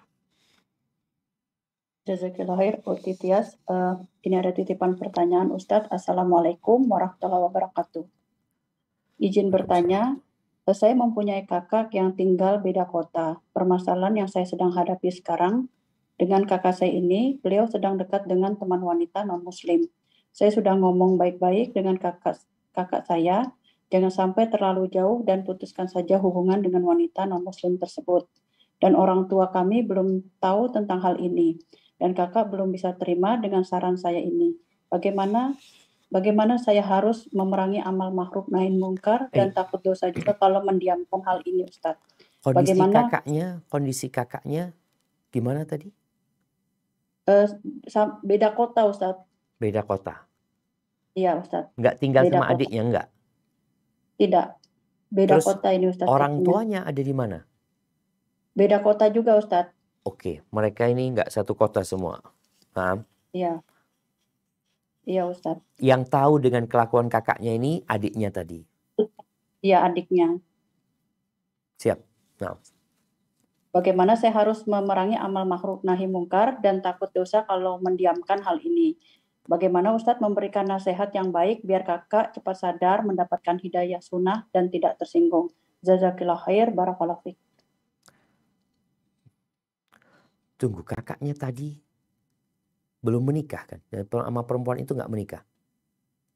Jazakillah khair, Uti Tias. Ini ada titipan pertanyaan Ustadz. Assalamualaikum warahmatullahi wabarakatuh. Izin bertanya, saya mempunyai kakak yang tinggal beda kota. Permasalahan yang saya sedang hadapi sekarang, dengan kakak saya ini, beliau sedang dekat dengan teman wanita non-muslim. Saya sudah ngomong baik-baik dengan kakak saya, jangan sampai terlalu jauh dan putuskan saja hubungan dengan wanita non-muslim tersebut. Dan orang tua kami belum tahu tentang hal ini. Dan kakak belum bisa terima dengan saran saya ini. Bagaimana saya harus memerangi amal makruh nahi munkar dan takut dosa juga kalau mendiamkan hal ini, Ustaz. Kondisi kakaknya gimana tadi? Beda kota, Ustaz. Beda kota? Iya, Ustaz. Nggak tinggal beda sama kota. adiknya, enggak? Tidak. Beda Terus kota ini, Ustaz. Orang tuanya ada di mana? Beda kota juga Ustadz. Oke, mereka ini nggak satu kota semua. Paham? Iya. Iya Ustadz. Yang tahu dengan kelakuan kakaknya ini adiknya tadi. Iya adiknya. Siap. Nah, Bagaimana saya harus memerangi amal makruh nahi mungkar dan takut dosa kalau mendiamkan hal ini? Bagaimana Ustadz memberikan nasihat yang baik biar kakak cepat sadar mendapatkan hidayah sunnah dan tidak tersinggung? Jazakillah khair, barakallahu fiik. tunggu, kakaknya tadi belum menikah kan? Dan sama perempuan itu nggak menikah.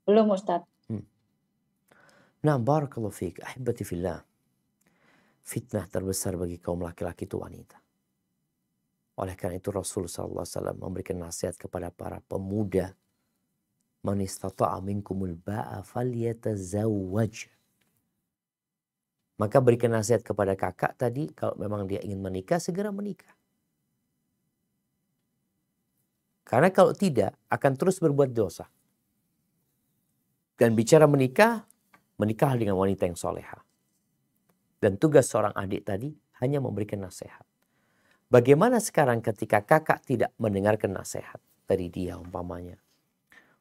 Belum Ustadz. Nah, barakallahu fiik, ahibati fillah. Fitnah terbesar bagi kaum laki-laki itu wanita. Oleh karena itu Rasul SAW memberikan nasihat kepada para pemuda. Man istata'a minkumul ba'a falyatazawwaj. Maka berikan nasihat kepada kakak tadi, kalau memang dia ingin menikah, segera menikah. Karena kalau tidak, akan terus berbuat dosa. Dan bicara menikah, menikah dengan wanita yang soleha. Dan tugas seorang adik tadi hanya memberikan nasihat. Bagaimana sekarang ketika kakak tidak mendengarkan nasihat dari dia umpamanya?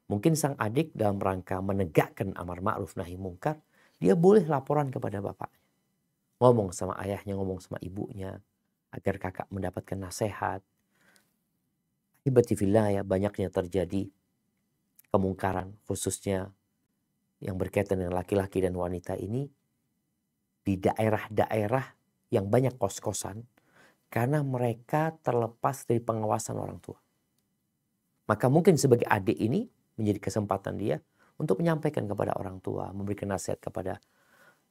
Mungkin sang adik dalam rangka menegakkan amar ma'ruf nahi mungkar, dia boleh laporan kepada bapaknya. Ngomong sama ayahnya, ngomong sama ibunya, agar kakak mendapatkan nasihat. Ibadillah ya, banyaknya terjadi kemungkaran khususnya yang berkaitan dengan laki-laki dan wanita ini di daerah-daerah yang banyak kos-kosan karena mereka terlepas dari pengawasan orang tua. Maka mungkin sebagai adik ini menjadi kesempatan dia untuk menyampaikan kepada orang tua, memberikan nasihat kepada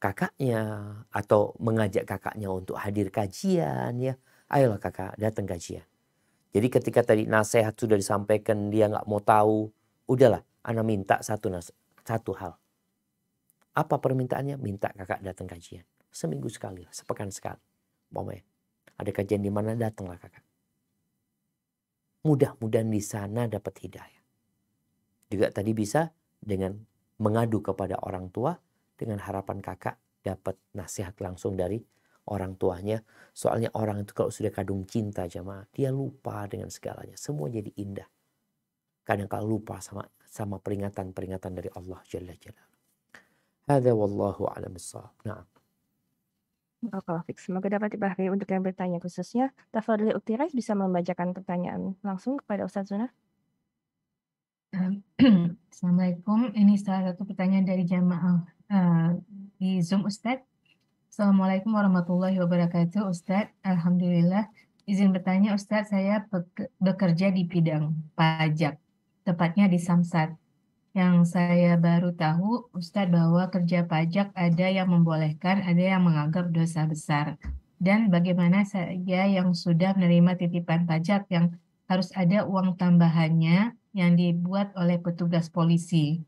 kakaknya atau mengajak kakaknya untuk hadir kajian ya. Ayolah kakak datang kajian. Jadi ketika tadi nasihat sudah disampaikan dia nggak mau tahu, udahlah, ana minta satu hal. Apa permintaannya? Minta kakak datang kajian. Seminggu sekali, sepekan sekali. Pokoknya ada kajian di mana, datanglah kakak. Mudah-mudahan di sana dapat hidayah. Juga tadi bisa dengan mengadu kepada orang tua dengan harapan kakak dapat nasihat langsung dari orang tuanya. Soalnya orang itu kalau sudah kadung cinta jamaah, dia lupa dengan segalanya. Semua jadi indah. Kadang kalau lupa sama peringatan-peringatan dari Allah Jalla Jalla. Hadza wallahu a'lam bissawab. Na'am. Barakallahu fiik. Semoga dapat dipahami untuk yang bertanya khususnya. Tafadhali Ukti Rais bisa membacakan pertanyaan langsung kepada Ustaz Zuna. Assalamualaikum. Ini salah satu pertanyaan dari jamaah di Zoom Ustadz. Assalamualaikum warahmatullahi wabarakatuh Ustadz. Alhamdulillah. Izin bertanya Ustadz, saya bekerja di bidang pajak, tepatnya di Samsat. Yang saya baru tahu Ustadz bahwa kerja pajak ada yang membolehkan, ada yang menganggap dosa besar. Dan bagaimana saya yang sudah menerima titipan pajak yang harus ada uang tambahannya yang dibuat oleh petugas polisi.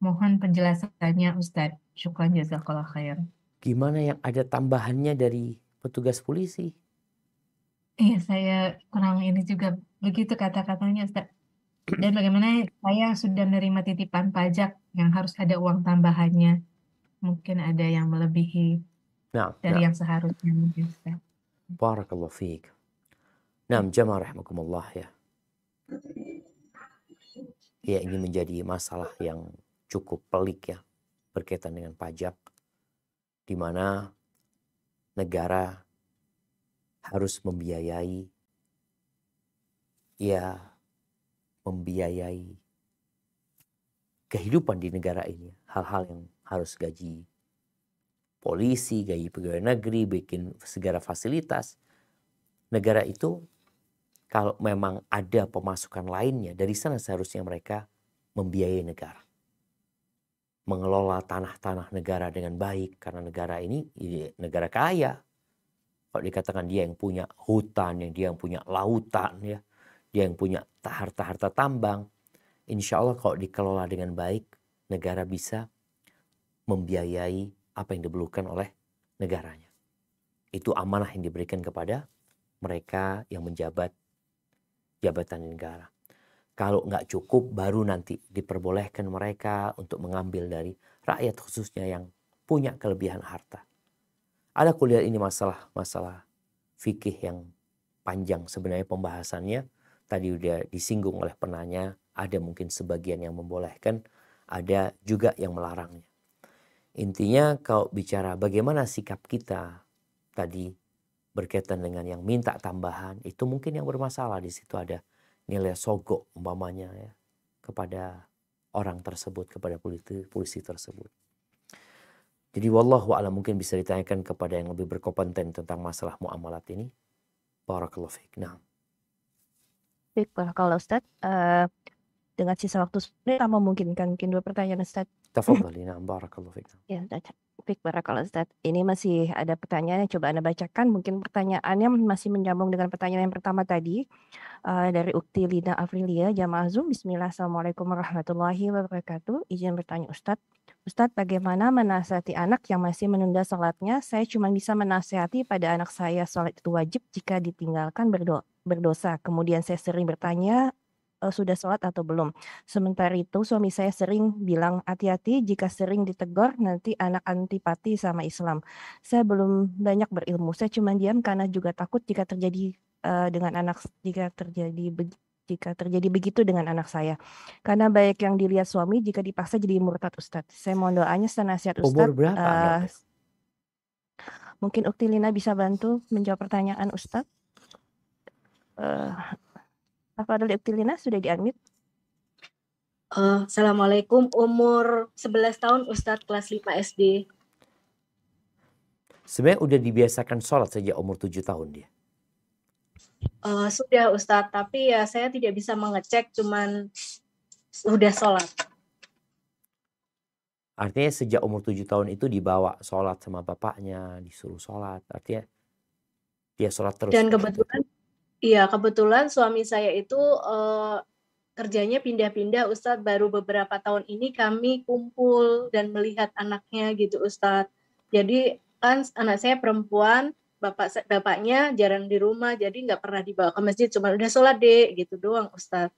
Mohon penjelasannya Ustadz. Syukran jazakallah khair. Gimana yang ada tambahannya dari petugas polisi? Iya, saya kurang ini juga begitu kata-katanya Ustadz. Dan bagaimana saya sudah menerima titipan pajak yang harus ada uang tambahannya. Mungkin ada yang melebihi dari yang seharusnya mungkin Ustaz. Barakallahu fiik. Naam jamaah rahimakumullah ya. Ya, ini menjadi masalah yang cukup pelik ya berkaitan dengan pajak, di mana negara harus membiayai kehidupan di negara ini. Hal-hal yang harus gaji polisi, gaji pegawai negeri, bikin segala fasilitas. Negara itu kalau memang ada pemasukan lainnya, dari sana seharusnya mereka membiayai negara. Mengelola tanah-tanah negara dengan baik, karena negara ini negara kaya. Kalau dikatakan dia yang punya hutan, dia yang punya lautan, ya, dia yang punya harta-harta tambang, insya Allah kalau dikelola dengan baik, negara bisa membiayai apa yang diperlukan oleh negaranya. Itu amanah yang diberikan kepada mereka yang menjabat jabatan negara. Kalau nggak cukup, baru nanti diperbolehkan mereka untuk mengambil dari rakyat khususnya yang punya kelebihan harta. Ada kuliah ini masalah fikih yang panjang sebenarnya pembahasannya. Tadi udah disinggung oleh penanya, ada mungkin sebagian yang membolehkan, ada juga yang melarangnya. Intinya kalau bicara bagaimana sikap kita tadi berkaitan dengan yang minta tambahan, itu mungkin yang bermasalah. Di situ ada nilai sogok umpamanya ya, kepada orang tersebut, kepada polisi tersebut. Jadi wallahu a'lam, mungkin bisa ditanyakan kepada yang lebih berkompeten tentang masalah muamalat ini. Barakallahu fiik. Nah. Baik, barakallah Ustaz. Dengan sisa waktu sebenarnya memungkinkan mungkin 2 pertanyaan Ustaz. Tafadhali. Nah, barakallahu fiik. Ya, baik, barakallah Ustaz. Ini masih ada pertanyaan yang coba Anda bacakan. Mungkin pertanyaannya masih menyambung dengan pertanyaan yang pertama tadi. Dari Ukti Lina Afrilia, Jamaah Zoom. Bismillah, Assalamualaikum warahmatullahi wabarakatuh. Izin bertanya Ustadz. Ustadz, bagaimana menasihati anak yang masih menunda sholatnya? Saya cuma bisa menasihati pada anak saya sholat itu wajib jika ditinggalkan berdosa. Kemudian saya sering bertanya, sudah sholat atau belum. Sementara itu suami saya sering bilang hati-hati, jika sering ditegur nanti anak antipati sama Islam. Saya belum banyak berilmu, saya cuma diam karena juga takut jika terjadi jika terjadi begitu dengan anak saya. Karena baik yang dilihat suami jika dipaksa jadi murtad Ustadz. Saya mohon doanya nasihat Ustadz. Umur berapa anaknya? Mungkin Ukti Lina bisa bantu menjawab pertanyaan Ustadz. Tafadhol Ukti Lina, sudah di-unmute. Assalamualaikum, umur 11 tahun Ustadz, kelas 5 SD. Sebenarnya udah dibiasakan sholat sejak umur 7 tahun dia. Sudah Ustadz, tapi ya saya tidak bisa mengecek, cuman sudah sholat. Artinya sejak umur 7 tahun itu dibawa sholat sama bapaknya, disuruh sholat. Artinya dia sholat terus. Dan kebetulan suami saya itu kerjanya pindah-pindah Ustadz. Baru beberapa tahun ini kami kumpul dan melihat anaknya gitu Ustadz. Jadi kan anak saya perempuan, bapaknya jarang di rumah, jadi nggak pernah dibawa ke masjid, cuma udah sholat deh, gitu doang Ustadz.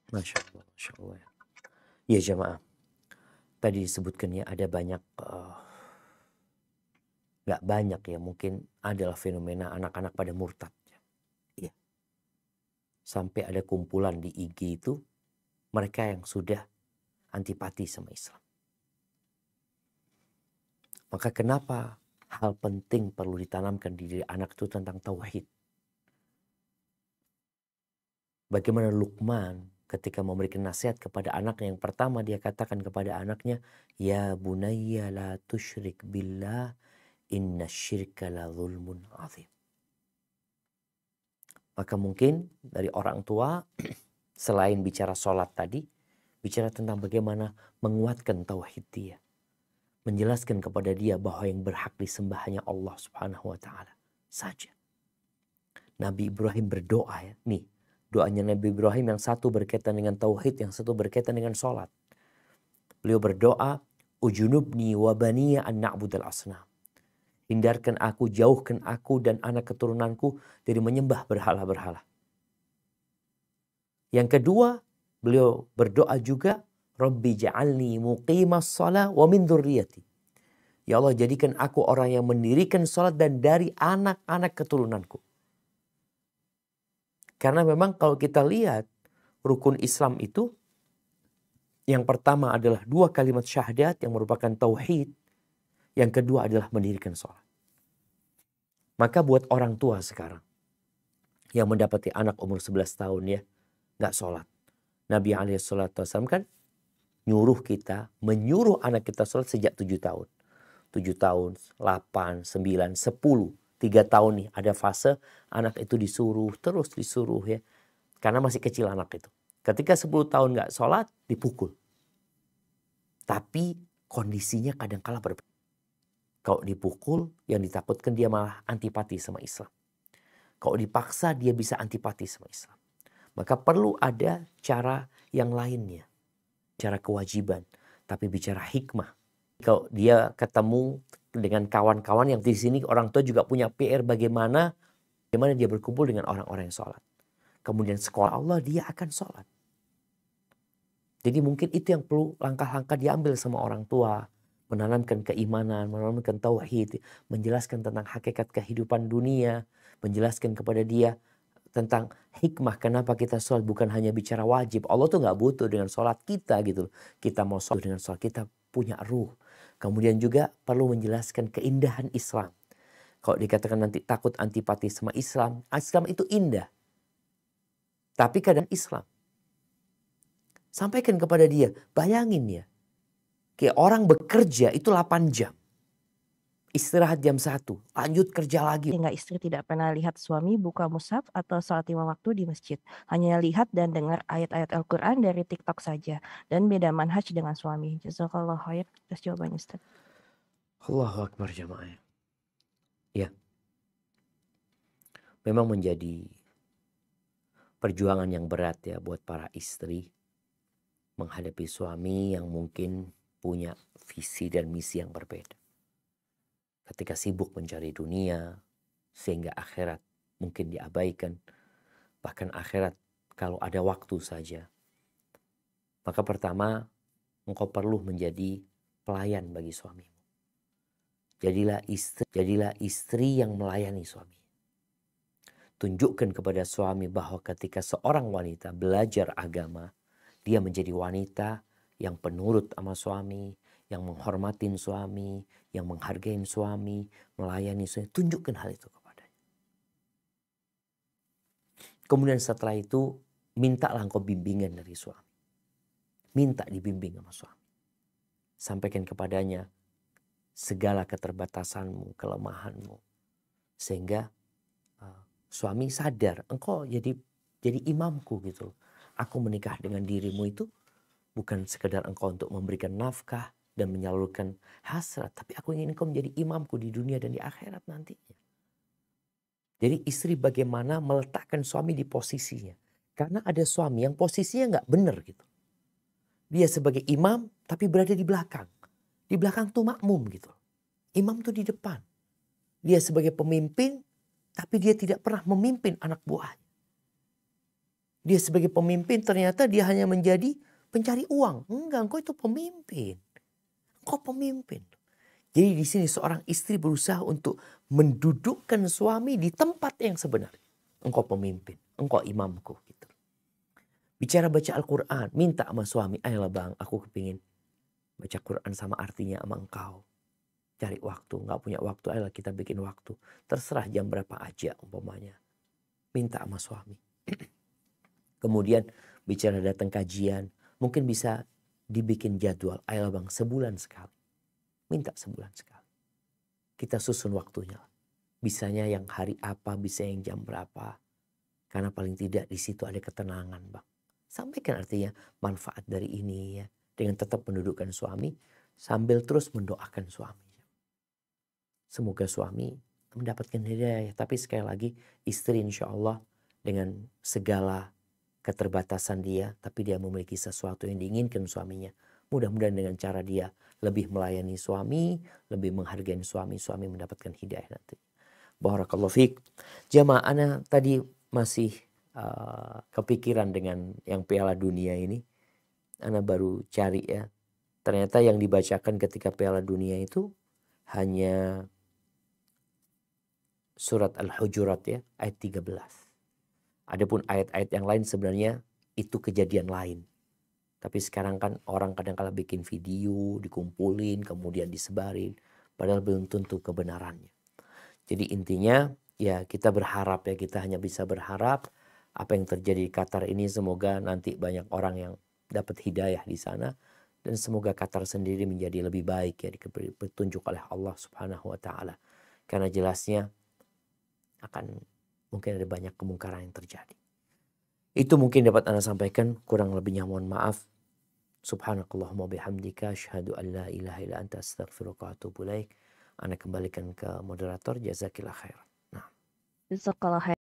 Masya Allah, Masya Allah. Ya jamaah, tadi disebutkan ya ada banyak, nggak banyak ya, mungkin adalah fenomena anak-anak pada murtad. Ya. Sampai ada kumpulan di IG itu, mereka yang sudah antipati sama Islam. Maka kenapa hal penting perlu ditanamkan di diri anak itu tentang tauhid. Bagaimana Luqman ketika memberikan nasihat kepada anaknya, yang pertama dia katakan kepada anaknya, ya bunayya la tusyrik billah inna syirka la zulmun azim. Maka mungkin dari orang tua selain bicara sholat tadi, bicara tentang bagaimana menguatkan tauhid dia. Menjelaskan kepada dia bahwa yang berhak disembah hanya Allah Subhanahu wa ta'ala saja. Nabi Ibrahim berdoa ya. Nih, doanya Nabi Ibrahim yang satu berkaitan dengan tauhid, yang satu berkaitan dengan sholat. Beliau berdoa, ujunubni wa baniya an na'budal asnam. Hindarkan aku, jauhkan aku dan anak keturunanku dari menyembah berhala-berhala. Yang kedua, beliau berdoa juga, Rabbi ja'alni muqimas shalah wa min dzurriyyati. Ya Allah, jadikan aku orang yang mendirikan salat dan dari anak-anak keturunanku. Karena memang kalau kita lihat rukun Islam itu, yang pertama adalah 2 kalimat syahadat yang merupakan tauhid. Yang kedua adalah mendirikan salat. Maka buat orang tua sekarang yang mendapati anak umur 11 tahun ya, nggak sholat. Nabi SAW kan menyuruh anak kita sholat sejak 7 tahun. 7 tahun, 8, 9, 10, 3 tahun nih. Ada fase anak itu terus disuruh ya. Karena masih kecil anak itu. Ketika 10 tahun gak sholat, dipukul. Tapi kondisinya kadang-kala berbeda. Kalau dipukul, yang ditakutkan dia malah antipati sama Islam. Kalau dipaksa, dia bisa antipati sama Islam. Maka perlu ada cara yang lainnya. Bicara kewajiban, tapi bicara hikmah. Kalau dia ketemu dengan kawan-kawan yang di sini orang tua juga punya PR bagaimana dia berkumpul dengan orang-orang yang sholat. Kemudian sekolah Allah dia akan sholat. Jadi mungkin itu yang perlu langkah-langkah diambil sama orang tua. Menanamkan keimanan, menanamkan tauhid, menjelaskan tentang hakikat kehidupan dunia. menjelaskan kepada dia tentang hikmah kenapa kita sholat, bukan hanya bicara wajib. Allah tuh nggak butuh dengan sholat kita gitu. Kita mau sholat dengan sholat, kita punya ruh. Kemudian juga perlu menjelaskan keindahan Islam. Kalau dikatakan nanti takut antipati sama Islam, Islam itu indah. Tapi kadang Islam. Sampaikan kepada dia, bayangin ya. Kayak orang bekerja itu 8 jam. Istirahat jam 1, lanjut kerja lagi. Sehingga istri tidak pernah lihat suami buka mushaf atau salat 5 waktu di masjid. Hanya lihat dan dengar ayat-ayat Al-Quran dari TikTok saja. Dan beda manhaj dengan suami. Jazakallah khair atas jawabannya Ustaz. Allahu Akbar jamaah. Ya. Memang menjadi perjuangan yang berat ya buat para istri. Menghadapi suami yang mungkin punya visi dan misi yang berbeda. Ketika sibuk mencari dunia, sehingga akhirat mungkin diabaikan. Bahkan akhirat kalau ada waktu saja. Maka pertama, engkau perlu menjadi pelayan bagi suamimu. Jadilah istri yang melayani suami. Tunjukkan kepada suami bahwa ketika seorang wanita belajar agama, dia menjadi wanita yang penurut sama suami, yang menghormatin suami, yang menghargai suami, melayani suami. Tunjukkan hal itu kepadanya. Kemudian setelah itu, mintalah engkau bimbingan dari suami. Minta dibimbing sama suami. Sampaikan kepadanya segala keterbatasanmu, kelemahanmu. Sehingga suami sadar, engkau jadi imamku gitu. Aku menikah dengan dirimu itu bukan sekedar engkau untuk memberikan nafkah dan menyalurkan hasrat, tapi aku ingin engkau menjadi imamku di dunia dan di akhirat nantinya. Jadi istri bagaimana meletakkan suami di posisinya. Karena ada suami yang posisinya nggak benar gitu. Dia sebagai imam tapi berada di belakang. Di belakang tuh makmum gitu. Imam tuh di depan. Dia sebagai pemimpin tapi dia tidak pernah memimpin anak buahnya. Dia sebagai pemimpin ternyata dia hanya menjadi pencari uang. Enggak, engkau itu pemimpin. Engkau pemimpin. Jadi di sini seorang istri berusaha untuk mendudukkan suami di tempat yang sebenarnya. Engkau pemimpin, engkau imamku gitu. Bicara baca Al-Quran, minta sama suami, ayolah bang, aku kepingin baca Quran sama artinya sama engkau. Cari waktu, nggak punya waktu, ayolah kita bikin waktu. Terserah jam berapa aja umpamanya. Minta sama suami. Kemudian bicara datang kajian, mungkin bisa dibikin jadwal, ayolah bang, sebulan sekali. Minta sebulan sekali. Kita susun waktunya. Bisanya yang hari apa, bisa yang jam berapa. Karena paling tidak di situ ada ketenangan bang. Sampaikan artinya manfaat dari ini ya. Dengan tetap mendudukkan suami sambil terus mendoakan suami. Semoga suami mendapatkan hidayah. Tapi sekali lagi istri insya Allah dengan segala keterbatasan dia. Tapi dia memiliki sesuatu yang diinginkan suaminya. Mudah-mudahan dengan cara dia lebih melayani suami. Lebih menghargai suami. Suami mendapatkan hidayah nanti. Barakallahu fiik. Jamaah ana tadi masih kepikiran dengan yang Piala Dunia ini. Ana baru cari ya. Ternyata yang dibacakan ketika Piala Dunia itu hanya surat Al-Hujurat ya, ayat 13. Adapun ayat-ayat yang lain sebenarnya itu kejadian lain. Tapi sekarang kan orang kadang-kala bikin video, dikumpulin, kemudian disebarin. Padahal belum tentu kebenarannya. Jadi intinya ya kita berharap ya, kita hanya bisa berharap apa yang terjadi di Qatar ini semoga nanti banyak orang yang dapat hidayah di sana. Dan semoga Qatar sendiri menjadi lebih baik ya, diberi petunjuk oleh Allah Subhanahu wa taala. Karena jelasnya akan mungkin ada banyak kemungkaran yang terjadi. Itu mungkin dapat Anda sampaikan, kurang lebihnya mohon maaf. Subhanakallahumma bihamdika asyhadu an la ilaha illa anta astaghfiruka wa atubu ilaik. Anda kembalikan ke moderator, jazakillah khair. Jazakallah khair.